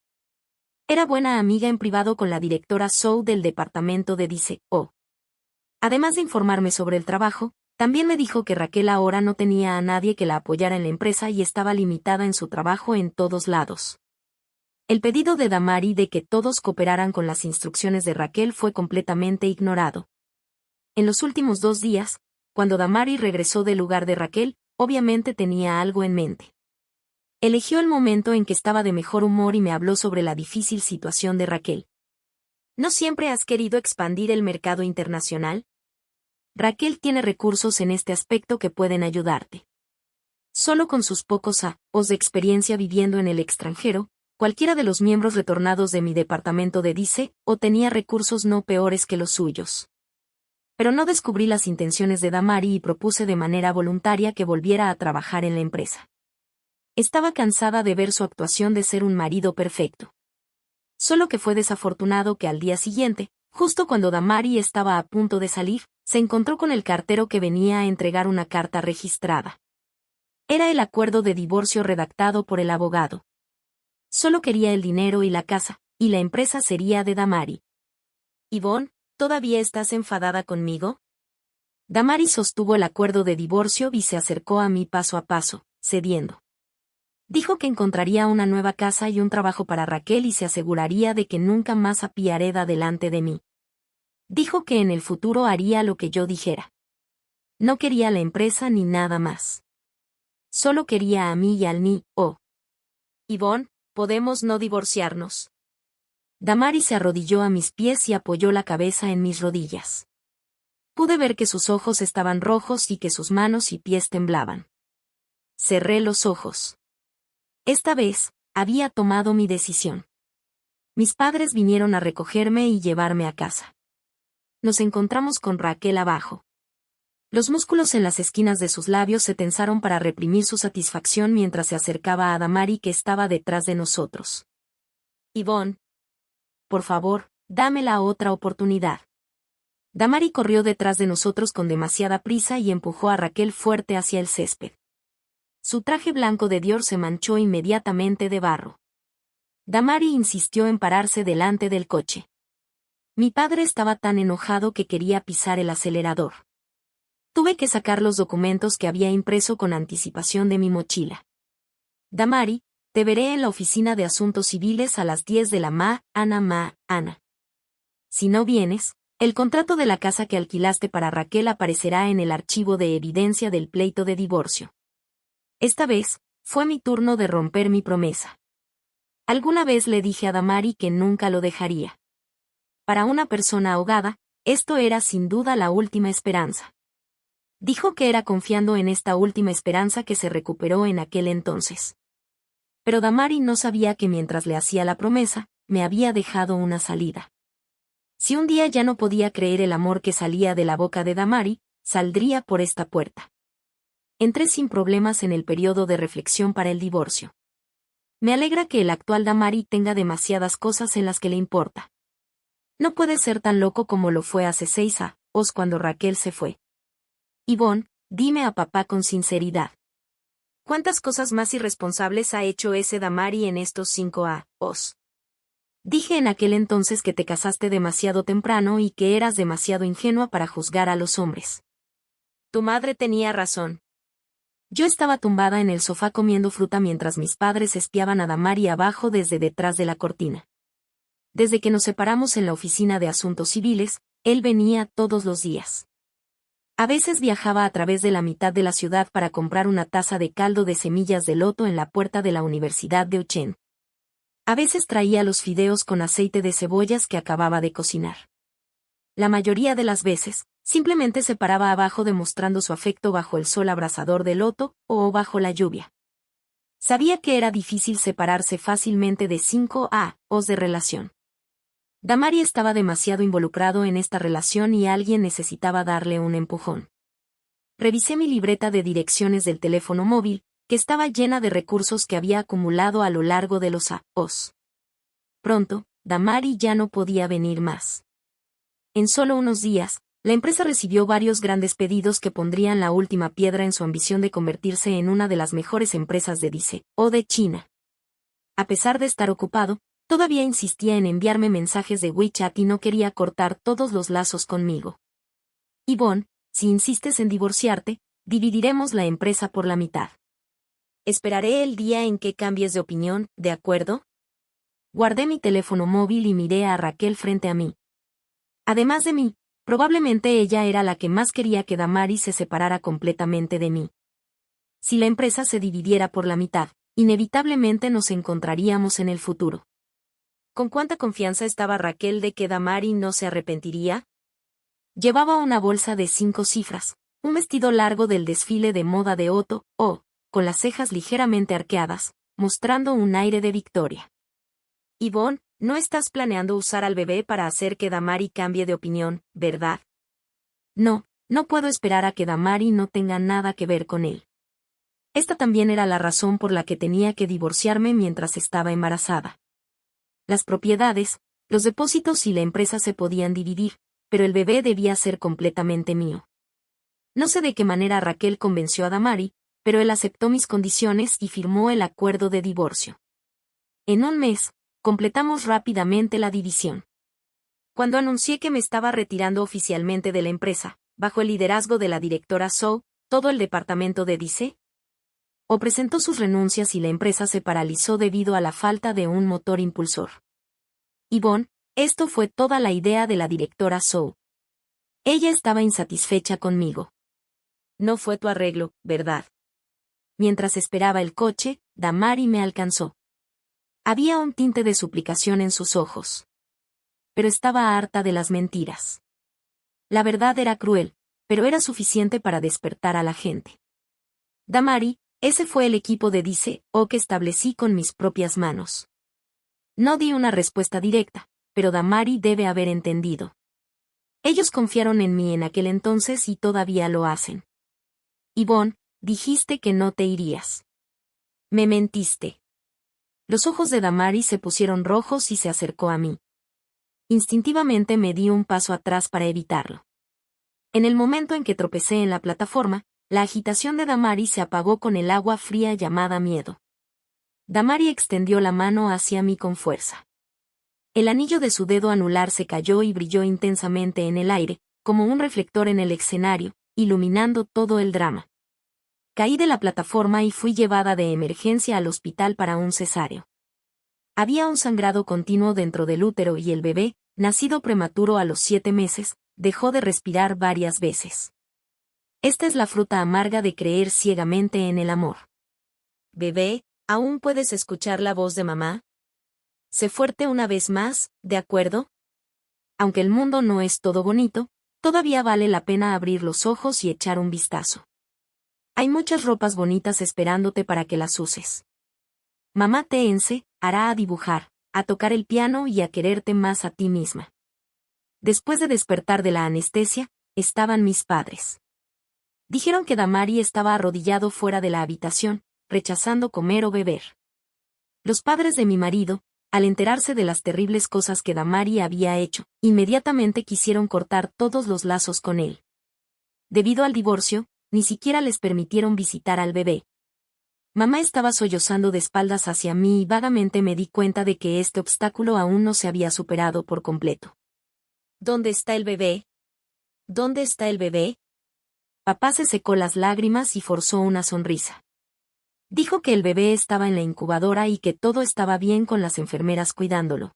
Era buena amiga en privado con la directora Zhou del departamento de DCO. Además de informarme sobre el trabajo, también me dijo que Raquel ahora no tenía a nadie que la apoyara en la empresa y estaba limitada en su trabajo en todos lados. El pedido de Damari de que todos cooperaran con las instrucciones de Raquel fue completamente ignorado. En los últimos 2 días, cuando Damari regresó del lugar de Raquel, obviamente tenía algo en mente. Eligió el momento en que estaba de mejor humor y me habló sobre la difícil situación de Raquel. ¿No siempre has querido expandir el mercado internacional? Raquel tiene recursos en este aspecto que pueden ayudarte. Solo con sus pocos años de experiencia viviendo en el extranjero, cualquiera de los miembros retornados de mi departamento de DCO tenía recursos no peores que los suyos. Pero no descubrí las intenciones de Damari y propuse de manera voluntaria que volviera a trabajar en la empresa. Estaba cansada de ver su actuación de ser un marido perfecto. Solo que fue desafortunado que al día siguiente, justo cuando Damari estaba a punto de salir, se encontró con el cartero que venía a entregar una carta registrada. Era el acuerdo de divorcio redactado por el abogado. Solo quería el dinero y la casa, y la empresa sería de Damari. Yvonne, ¿todavía estás enfadada conmigo? Damari sostuvo el acuerdo de divorcio y se acercó a mí paso a paso, cediendo. Dijo que encontraría una nueva casa y un trabajo para Raquel y se aseguraría de que nunca más apiareda delante de mí. Dijo que en el futuro haría lo que yo dijera. No quería la empresa ni nada más. Solo quería a mí y al mío. Yvonne, ¿podemos no divorciarnos? Damari se arrodilló a mis pies y apoyó la cabeza en mis rodillas. Pude ver que sus ojos estaban rojos y que sus manos y pies temblaban. Cerré los ojos. Esta vez, había tomado mi decisión. Mis padres vinieron a recogerme y llevarme a casa. Nos encontramos con Raquel abajo. Los músculos en las esquinas de sus labios se tensaron para reprimir su satisfacción mientras se acercaba a Damari que estaba detrás de nosotros. Yvonne, por favor, dame la otra oportunidad. Damari corrió detrás de nosotros con demasiada prisa y empujó a Raquel fuerte hacia el césped. Su traje blanco de Dior se manchó inmediatamente de barro. Damari insistió en pararse delante del coche. Mi padre estaba tan enojado que quería pisar el acelerador. Tuve que sacar los documentos que había impreso con anticipación de mi mochila. Damari, te veré en la oficina de asuntos civiles a las 10 de la mañana. Si no vienes, el contrato de la casa que alquilaste para Raquel aparecerá en el archivo de evidencia del pleito de divorcio. Esta vez, fue mi turno de romper mi promesa. Alguna vez le dije a Damari que nunca lo dejaría. Para una persona ahogada, esto era sin duda la última esperanza. Dijo que era confiando en esta última esperanza que se recuperó en aquel entonces. Pero Damari no sabía que mientras le hacía la promesa, me había dejado una salida. Si un día ya no podía creer el amor que salía de la boca de Damari, saldría por esta puerta. Entré sin problemas en el periodo de reflexión para el divorcio. Me alegra que el actual Damari tenga demasiadas cosas en las que le importa. No puede ser tan loco como lo fue hace 6 años cuando Raquel se fue. Yvonne, dime a papá con sinceridad. ¿Cuántas cosas más irresponsables ha hecho ese Damari en estos 5 años? Dije en aquel entonces que te casaste demasiado temprano y que eras demasiado ingenua para juzgar a los hombres. Tu madre tenía razón. Yo estaba tumbada en el sofá comiendo fruta mientras mis padres espiaban a Damari abajo desde detrás de la cortina. Desde que nos separamos en la oficina de asuntos civiles, él venía todos los días. A veces viajaba a través de la mitad de la ciudad para comprar una taza de caldo de semillas de loto en la puerta de la Universidad de Uchén. A veces traía los fideos con aceite de cebollas que acababa de cocinar. La mayoría de las veces, Simplemente se paraba abajo demostrando su afecto bajo el sol abrasador del loto o bajo la lluvia. Sabía que era difícil separarse fácilmente de 5 años de relación. Damari estaba demasiado involucrado en esta relación y alguien necesitaba darle un empujón. Revisé mi libreta de direcciones del teléfono móvil, que estaba llena de recursos que había acumulado a lo largo de los años. Pronto, Damari ya no podía venir más. En solo unos días, la empresa recibió varios grandes pedidos que pondrían la última piedra en su ambición de convertirse en una de las mejores empresas de dice o de China. A pesar de estar ocupado, todavía insistía en enviarme mensajes de WeChat y no quería cortar todos los lazos conmigo. Yvonne, si insistes en divorciarte, dividiremos la empresa por la mitad. Esperaré el día en que cambies de opinión, ¿de acuerdo? Guardé mi teléfono móvil y miré a Raquel frente a mí. Además de mí, probablemente ella era la que más quería que Damari se separara completamente de mí. Si la empresa se dividiera por la mitad, inevitablemente nos encontraríamos en el futuro. ¿Con cuánta confianza estaba Raquel de que Damari no se arrepentiría? Llevaba una bolsa de 5 cifras, un vestido largo del desfile de moda de Otto, con las cejas ligeramente arqueadas, mostrando un aire de victoria. Yvonne, no estás planeando usar al bebé para hacer que Damari cambie de opinión, ¿verdad? No, no puedo esperar a que Damari no tenga nada que ver con él. Esta también era la razón por la que tenía que divorciarme mientras estaba embarazada. Las propiedades, los depósitos y la empresa se podían dividir, pero el bebé debía ser completamente mío. No sé de qué manera Raquel convenció a Damari, pero él aceptó mis condiciones y firmó el acuerdo de divorcio. En un mes, completamos rápidamente la división. Cuando anuncié que me estaba retirando oficialmente de la empresa, bajo el liderazgo de la directora Zhou, todo el departamento de dice o presentó sus renuncias y la empresa se paralizó debido a la falta de un motor impulsor. Yvonne, esto fue toda la idea de la directora Zhou. Ella estaba insatisfecha conmigo. No fue tu arreglo, ¿verdad? Mientras esperaba el coche, Damari me alcanzó. Había un tinte de suplicación en sus ojos. Pero estaba harta de las mentiras. La verdad era cruel, pero era suficiente para despertar a la gente. Damari, ese fue el equipo de dice o que establecí con mis propias manos. No di una respuesta directa, pero Damari debe haber entendido. Ellos confiaron en mí en aquel entonces y todavía lo hacen. Yvonne, dijiste que no te irías. Me mentiste. Los ojos de Damari se pusieron rojos y se acercó a mí. Instintivamente me di un paso atrás para evitarlo. En el momento en que tropecé en la plataforma, la agitación de Damari se apagó con el agua fría llamada miedo. Damari extendió la mano hacia mí con fuerza. El anillo de su dedo anular se cayó y brilló intensamente en el aire, como un reflector en el escenario, iluminando todo el drama. Caí de la plataforma y fui llevada de emergencia al hospital para un cesáreo. Había un sangrado continuo dentro del útero y el bebé, nacido prematuro a los 7 meses, dejó de respirar varias veces. Esta es la fruta amarga de creer ciegamente en el amor. Bebé, ¿aún puedes escuchar la voz de mamá? Sé fuerte una vez más, ¿de acuerdo? Aunque el mundo no es todo bonito, todavía vale la pena abrir los ojos y echar un vistazo. Hay muchas ropas bonitas esperándote para que las uses. Mamá te hará a dibujar, a tocar el piano y a quererte más a ti misma. Después de despertar de la anestesia, estaban mis padres. Dijeron que Damari estaba arrodillado fuera de la habitación, rechazando comer o beber. Los padres de mi marido, al enterarse de las terribles cosas que Damari había hecho, inmediatamente quisieron cortar todos los lazos con él. Debido al divorcio, ni siquiera les permitieron visitar al bebé. Mamá estaba sollozando de espaldas hacia mí y vagamente me di cuenta de que este obstáculo aún no se había superado por completo. ¿Dónde está el bebé? ¿Dónde está el bebé? Papá se secó las lágrimas y forzó una sonrisa. Dijo que el bebé estaba en la incubadora y que todo estaba bien con las enfermeras cuidándolo.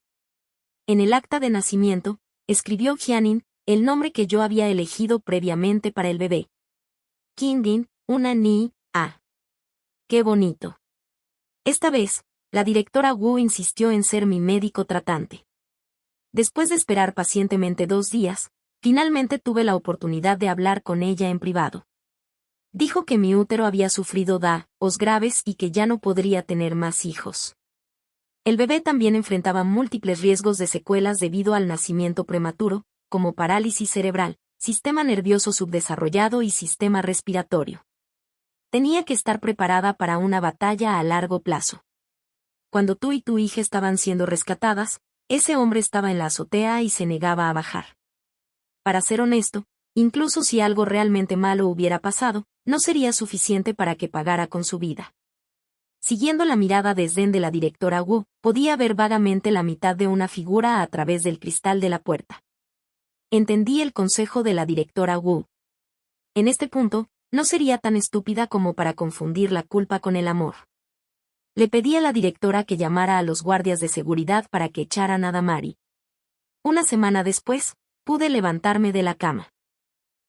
En el acta de nacimiento, escribió Jianin, el nombre que yo había elegido previamente para el bebé. Qingdin, una ni-a. ¡Qué bonito! Esta vez, la directora Wu insistió en ser mi médico tratante. Después de esperar pacientemente 2 días, Finalmente tuve la oportunidad de hablar con ella en privado. Dijo que mi útero había sufrido daños graves y que ya no podría tener más hijos. El bebé también enfrentaba múltiples riesgos de secuelas debido al nacimiento prematuro, como parálisis cerebral, sistema nervioso subdesarrollado y sistema respiratorio. Tenía que estar preparada para una batalla a largo plazo. Cuando tú y tu hija estaban siendo rescatadas, ese hombre estaba en la azotea y se negaba a bajar. Para ser honesto, incluso si algo realmente malo hubiera pasado, no sería suficiente para que pagara con su vida. Siguiendo la mirada desdén de la directora Wu, podía ver vagamente la mitad de una figura a través del cristal de la puerta. Entendí el consejo de la directora Wu. En este punto, no sería tan estúpida como para confundir la culpa con el amor. Le pedí a la directora que llamara a los guardias de seguridad para que echaran a Damari. Una semana después, pude levantarme de la cama.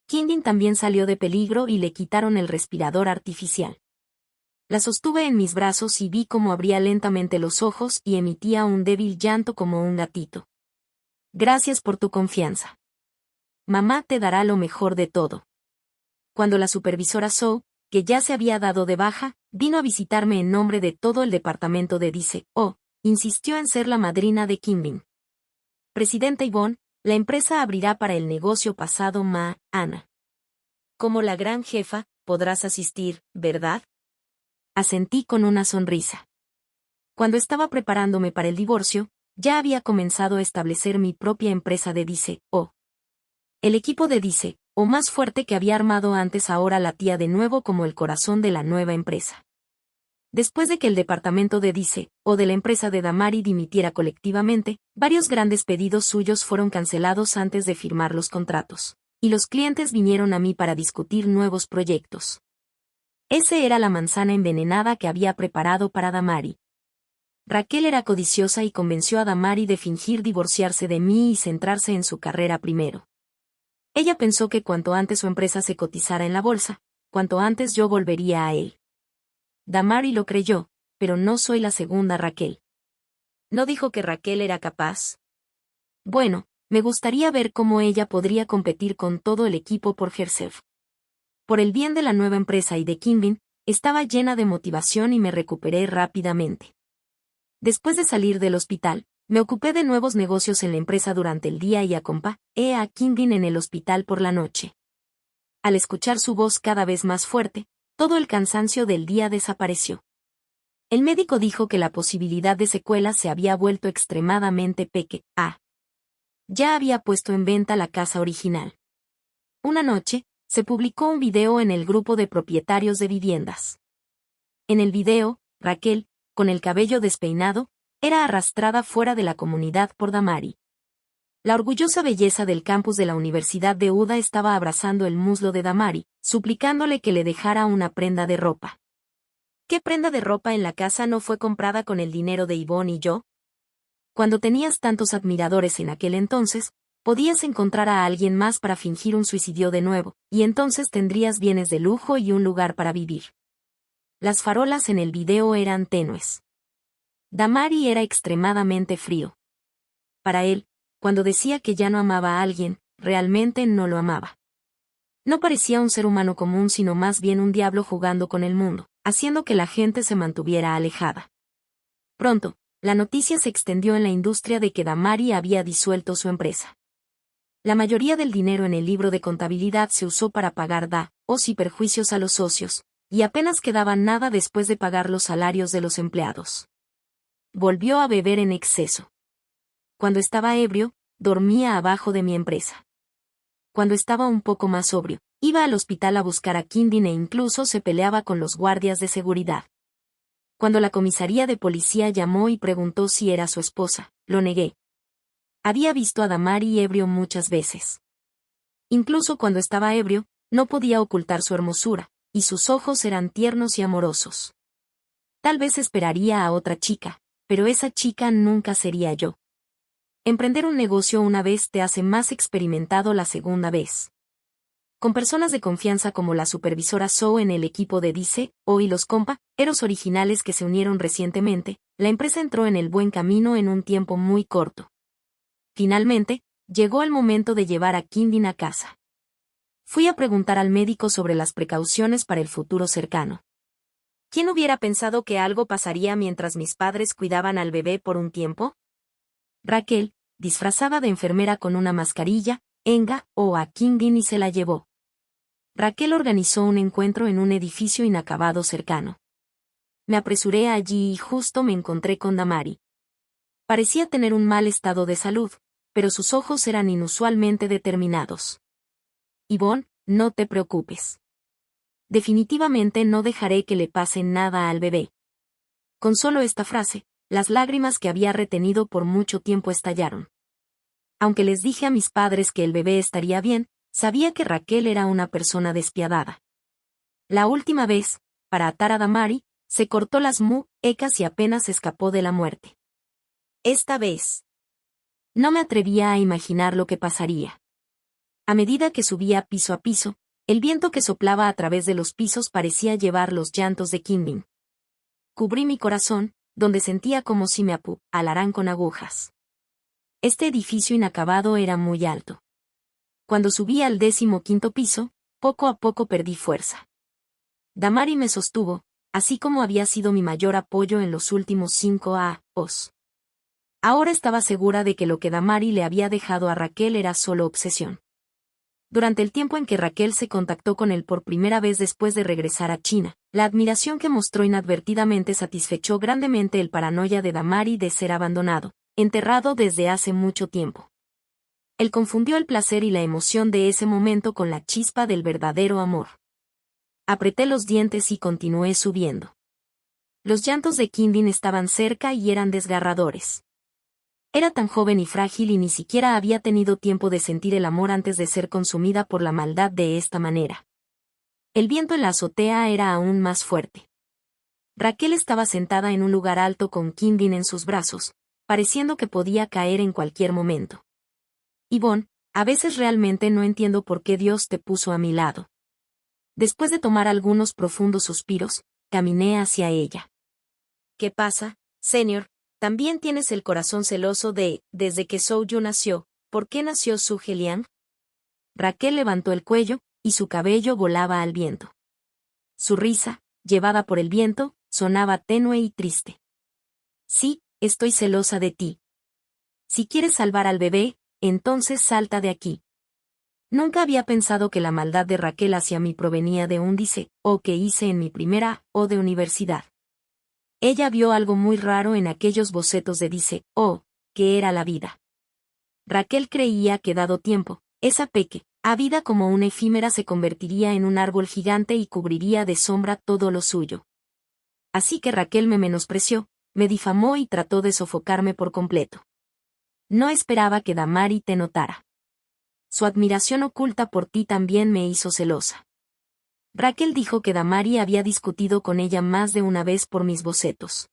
Kindin también salió de peligro y le quitaron el respirador artificial. La sostuve en mis brazos y vi cómo abría lentamente los ojos y emitía un débil llanto como un gatito. Gracias por tu confianza. Mamá te dará lo mejor de todo. Cuando la supervisora Zhou, que ya se había dado de baja, vino a visitarme en nombre de todo el departamento de insistió en ser la madrina de Kindin. Presidenta Yvonne, la empresa abrirá para el negocio pasado mañana. Como la gran jefa, podrás asistir, ¿verdad? Asentí con una sonrisa. Cuando estaba preparándome para el divorcio, ya había comenzado a establecer mi propia empresa de El equipo de más fuerte que había armado antes ahora latía de nuevo como el corazón de la nueva empresa. Después de que el departamento de de la empresa de Damari dimitiera colectivamente, varios grandes pedidos suyos fueron cancelados antes de firmar los contratos, y los clientes vinieron a mí para discutir nuevos proyectos. Ese era la manzana envenenada que había preparado para Damari. Raquel era codiciosa y convenció a Damari de fingir divorciarse de mí y centrarse en su carrera primero. Ella pensó que cuanto antes su empresa se cotizara en la bolsa, cuanto antes yo volvería a él. Damari lo creyó, pero no soy la segunda Raquel. ¿No dijo que Raquel era capaz? Bueno, me gustaría ver cómo ella podría competir con todo el equipo por Hersef. Por el bien de la nueva empresa y de Kindin, estaba llena de motivación y me recuperé rápidamente. Después de salir del hospital, me ocupé de nuevos negocios en la empresa durante el día y acompañé a Kindin en el hospital por la noche. Al escuchar su voz cada vez más fuerte, todo el cansancio del día desapareció. El médico dijo que la posibilidad de secuelas se había vuelto extremadamente pequeña. Ya había puesto en venta la casa original. Una noche, se publicó un video en el grupo de propietarios de viviendas. En el video, Raquel, con el cabello despeinado, era arrastrada fuera de la comunidad por Damari. La orgullosa belleza del campus de la Universidad de Uda estaba abrazando el muslo de Damari, suplicándole que le dejara una prenda de ropa. ¿Qué prenda de ropa en la casa no fue comprada con el dinero de Yvonne y yo? Cuando tenías tantos admiradores en aquel entonces, podías encontrar a alguien más para fingir un suicidio de nuevo, y entonces tendrías bienes de lujo y un lugar para vivir. Las farolas en el video eran tenues. Damari era extremadamente frío. Para él, cuando decía que ya no amaba a alguien, realmente no lo amaba. No parecía un ser humano común sino más bien un diablo jugando con el mundo, haciendo que la gente se mantuviera alejada. Pronto, la noticia se extendió en la industria de que Damari había disuelto su empresa. La mayoría del dinero en el libro de contabilidad se usó para pagar daños y perjuicios a los socios, y apenas quedaba nada después de pagar los salarios de los empleados. Volvió a beber en exceso. Cuando estaba ebrio, dormía abajo de mi empresa. Cuando estaba un poco más sobrio, iba al hospital a buscar a Kindin e incluso se peleaba con los guardias de seguridad. Cuando la comisaría de policía llamó y preguntó si era su esposa, lo negué. Había visto a Damari ebrio muchas veces. Incluso cuando estaba ebrio, no podía ocultar su hermosura, y sus ojos eran tiernos y amorosos. Tal vez esperaría a otra chica, pero esa chica nunca sería yo. Emprender un negocio una vez te hace más experimentado la segunda vez. Con personas de confianza como la supervisora Zhou en el equipo de y los compañeros originales que se unieron recientemente, la empresa entró en el buen camino en un tiempo muy corto. Finalmente, llegó el momento de llevar a Quintin a casa. Fui a preguntar al médico sobre las precauciones para el futuro cercano. ¿Quién hubiera pensado que algo pasaría mientras mis padres cuidaban al bebé por un tiempo? Raquel, disfrazada de enfermera con una mascarilla, engañó a Quintin y se la llevó. Raquel organizó un encuentro en un edificio inacabado cercano. Me apresuré allí y justo me encontré con Damari. Parecía tener un mal estado de salud, pero sus ojos eran inusualmente determinados. Yvonne, no te preocupes. Definitivamente no dejaré que le pase nada al bebé. Con solo esta frase, las lágrimas que había retenido por mucho tiempo estallaron. Aunque les dije a mis padres que el bebé estaría bien, sabía que Raquel era una persona despiadada. La última vez, para atar a Damari, se cortó las muecas y apenas escapó de la muerte. Esta vez, no me atrevía a imaginar lo que pasaría. A medida que subía piso a piso, el viento que soplaba a través de los pisos parecía llevar los llantos de Quintin. Cubrí mi corazón, donde sentía como si me apuñalaran con agujas. Este edificio inacabado era muy alto. Cuando subí al 15º piso, poco a poco perdí fuerza. Damari me sostuvo, así como había sido mi mayor apoyo en los últimos 5 años. Ahora estaba segura de que lo que Damari le había dejado a Raquel era solo obsesión. Durante el tiempo en que Raquel se contactó con él por primera vez después de regresar a China, la admiración que mostró inadvertidamente satisfechó grandemente el paranoia de Damari de ser abandonado, enterrado desde hace mucho tiempo. Él confundió el placer y la emoción de ese momento con la chispa del verdadero amor. Apreté los dientes y continué subiendo. Los llantos de Quintin estaban cerca y eran desgarradores. Era tan joven y frágil y ni siquiera había tenido tiempo de sentir el amor antes de ser consumida por la maldad de esta manera. El viento en la azotea era aún más fuerte. Raquel estaba sentada en un lugar alto con Quintin en sus brazos, pareciendo que podía caer en cualquier momento. Yvonne, a veces realmente no entiendo por qué Dios te puso a mi lado. Después de tomar algunos profundos suspiros, caminé hacia ella. ¿Qué pasa, señor? También tienes el corazón celoso desde que Soju nació. ¿Por qué nació Su Heliang? Raquel levantó el cuello, y su cabello volaba al viento. Su risa, llevada por el viento, sonaba tenue y triste. Sí, estoy celosa de ti. Si quieres salvar al bebé, entonces salta de aquí. Nunca había pensado que la maldad de Raquel hacia mí provenía de un diseño que hice en mi primera de universidad. Ella vio algo muy raro en aquellos bocetos de diseño, que era la vida. Raquel creía que dado tiempo, esa vida como una efímera se convertiría en un árbol gigante y cubriría de sombra todo lo suyo. Así que Raquel me menospreció, me difamó y trató de sofocarme por completo. No esperaba que Damari te notara. Su admiración oculta por ti también me hizo celosa. Raquel dijo que Damari había discutido con ella más de una vez por mis bocetos.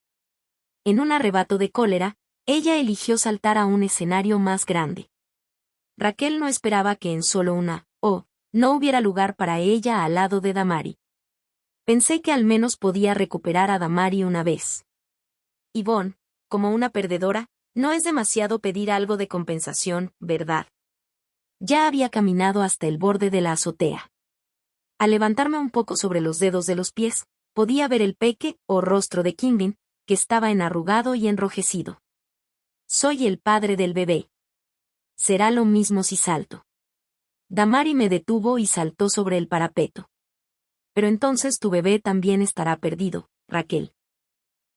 En un arrebato de cólera, ella eligió saltar a un escenario más grande. Raquel no esperaba que en solo no hubiera lugar para ella al lado de Damari. Pensé que al menos podía recuperar a Damari una vez. Yvonne, como una perdedora, no es demasiado pedir algo de compensación, ¿verdad? Ya había caminado hasta el borde de la azotea. Al levantarme un poco sobre los dedos de los pies, podía ver el rostro de Quintin, que estaba enarrugado y enrojecido. Soy el padre del bebé. Será lo mismo si salto. Damari me detuvo y saltó sobre el parapeto. Pero entonces tu bebé también estará perdido, Raquel.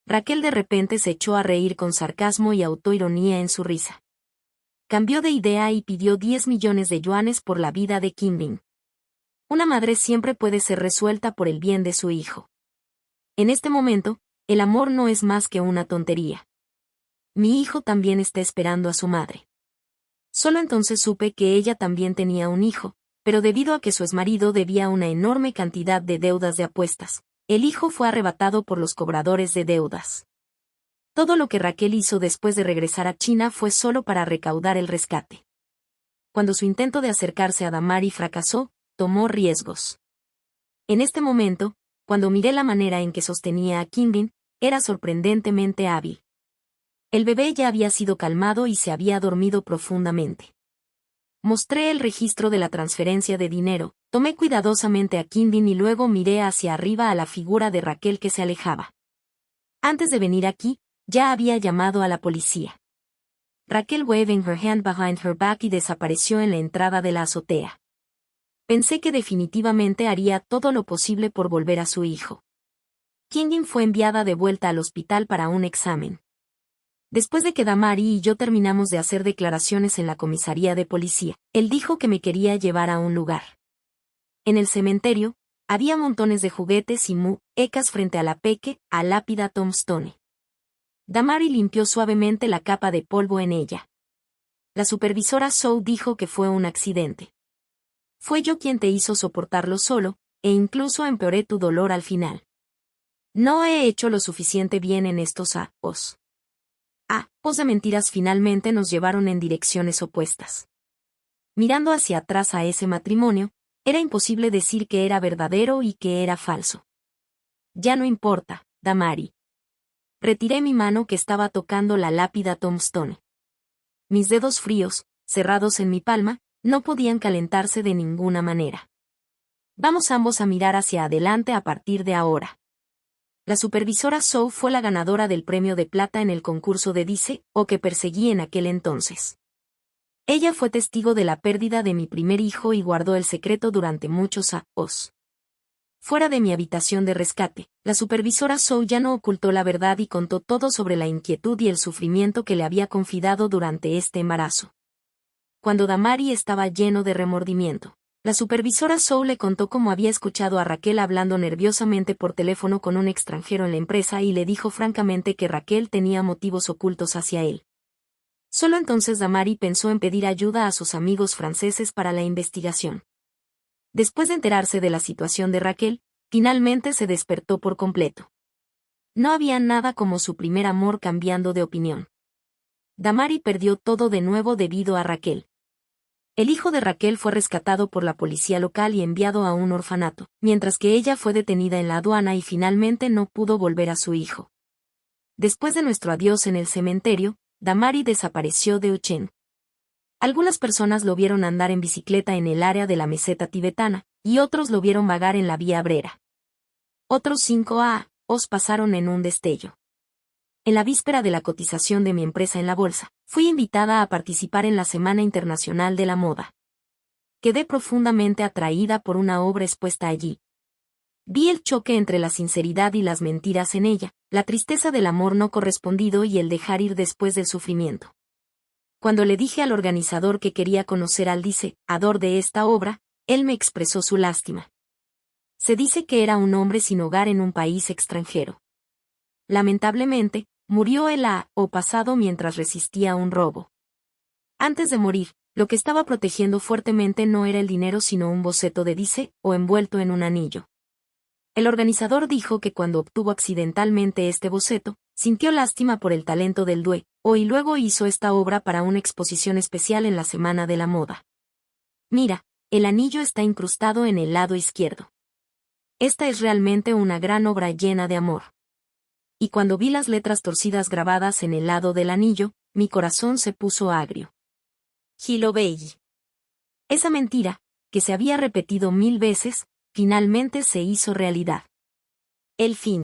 Raquel de repente se echó a reír con sarcasmo y autoironía en su risa. Cambió de idea y pidió 10 millones de yuanes por la vida de Quintin. Una madre siempre puede ser resuelta por el bien de su hijo. En este momento, el amor no es más que una tontería. Mi hijo también está esperando a su madre. Solo entonces supe que ella también tenía un hijo, pero debido a que su exmarido debía una enorme cantidad de deudas de apuestas, el hijo fue arrebatado por los cobradores de deudas. Todo lo que Raquel hizo después de regresar a China fue solo para recaudar el rescate. Cuando su intento de acercarse a Damari fracasó, tomó riesgos. En este momento, cuando miré la manera en que sostenía a Quintin, era sorprendentemente hábil. El bebé ya había sido calmado y se había dormido profundamente. Mostré el registro de la transferencia de dinero, tomé cuidadosamente a Quintin y luego miré hacia arriba a la figura de Raquel que se alejaba. Antes de venir aquí, ya había llamado a la policía. Raquel waving her hand behind her back y desapareció en la entrada de la azotea. Pensé que definitivamente haría todo lo posible por volver a su hijo. Quintin fue enviada de vuelta al hospital para un examen. Después de que Damari y yo terminamos de hacer declaraciones en la comisaría de policía, él dijo que me quería llevar a un lugar. En el cementerio, había montones de juguetes y muecas frente a la a lápida Tombstone. Damari limpió suavemente la capa de polvo en ella. La supervisora Sou dijo que fue un accidente. Fue yo quien te hizo soportarlo solo, e incluso empeoré tu dolor al final. No he hecho lo suficiente bien en estos años. De mentiras finalmente nos llevaron en direcciones opuestas. Mirando hacia atrás a ese matrimonio, era imposible decir que era verdadero y que era falso. Ya no importa, Damari. Retiré mi mano que estaba tocando la lápida Tombstone. Mis dedos fríos, cerrados en mi palma, no podían calentarse de ninguna manera. Vamos ambos a mirar hacia adelante a partir de ahora. La supervisora Sou fue la ganadora del premio de plata en el concurso de Dice, o que perseguí en aquel entonces. Ella fue testigo de la pérdida de mi primer hijo y guardó el secreto durante muchos años. Fuera de mi habitación de rescate, la supervisora Sou ya no ocultó la verdad y contó todo sobre la inquietud y el sufrimiento que le había confiado durante este embarazo. Cuando Damari estaba lleno de remordimiento, la supervisora Sou le contó cómo había escuchado a Raquel hablando nerviosamente por teléfono con un extranjero en la empresa y le dijo francamente que Raquel tenía motivos ocultos hacia él. Solo entonces Damari pensó en pedir ayuda a sus amigos franceses para la investigación. Después de enterarse de la situación de Raquel, finalmente se despertó por completo. No había nada como su primer amor cambiando de opinión. Damari perdió todo de nuevo debido a Raquel. El hijo de Raquel fue rescatado por la policía local y enviado a un orfanato, mientras que ella fue detenida en la aduana y finalmente no pudo volver a su hijo. Después de nuestro adiós en el cementerio, Damari desapareció de Uchen. Algunas personas lo vieron andar en bicicleta en el área de la meseta tibetana, y otros lo vieron vagar en la vía Brera. Otros 5 años pasaron en un destello. En la víspera de la cotización de mi empresa en la bolsa, fui invitada a participar en la Semana Internacional de la Moda. Quedé profundamente atraída por una obra expuesta allí. Vi el choque entre la sinceridad y las mentiras en ella, la tristeza del amor no correspondido y el dejar ir después del sufrimiento. Cuando le dije al organizador que quería conocer al diseñador de esta obra, él me expresó su lástima. Se dice que era un hombre sin hogar en un país extranjero. Lamentablemente, murió el año pasado mientras resistía a un robo. Antes de morir, lo que estaba protegiendo fuertemente no era el dinero sino un boceto de dice, o envuelto en un anillo. El organizador dijo que cuando obtuvo accidentalmente este boceto, sintió lástima por el talento del y luego hizo esta obra para una exposición especial en la Semana de la Moda. Mira, el anillo está incrustado en el lado izquierdo. Esta es realmente una gran obra llena de amor. Y cuando vi las letras torcidas grabadas en el lado del anillo, mi corazón se puso agrio. Hilo Bailey. Esa mentira, que se había repetido 1000 veces, finalmente se hizo realidad. El fin.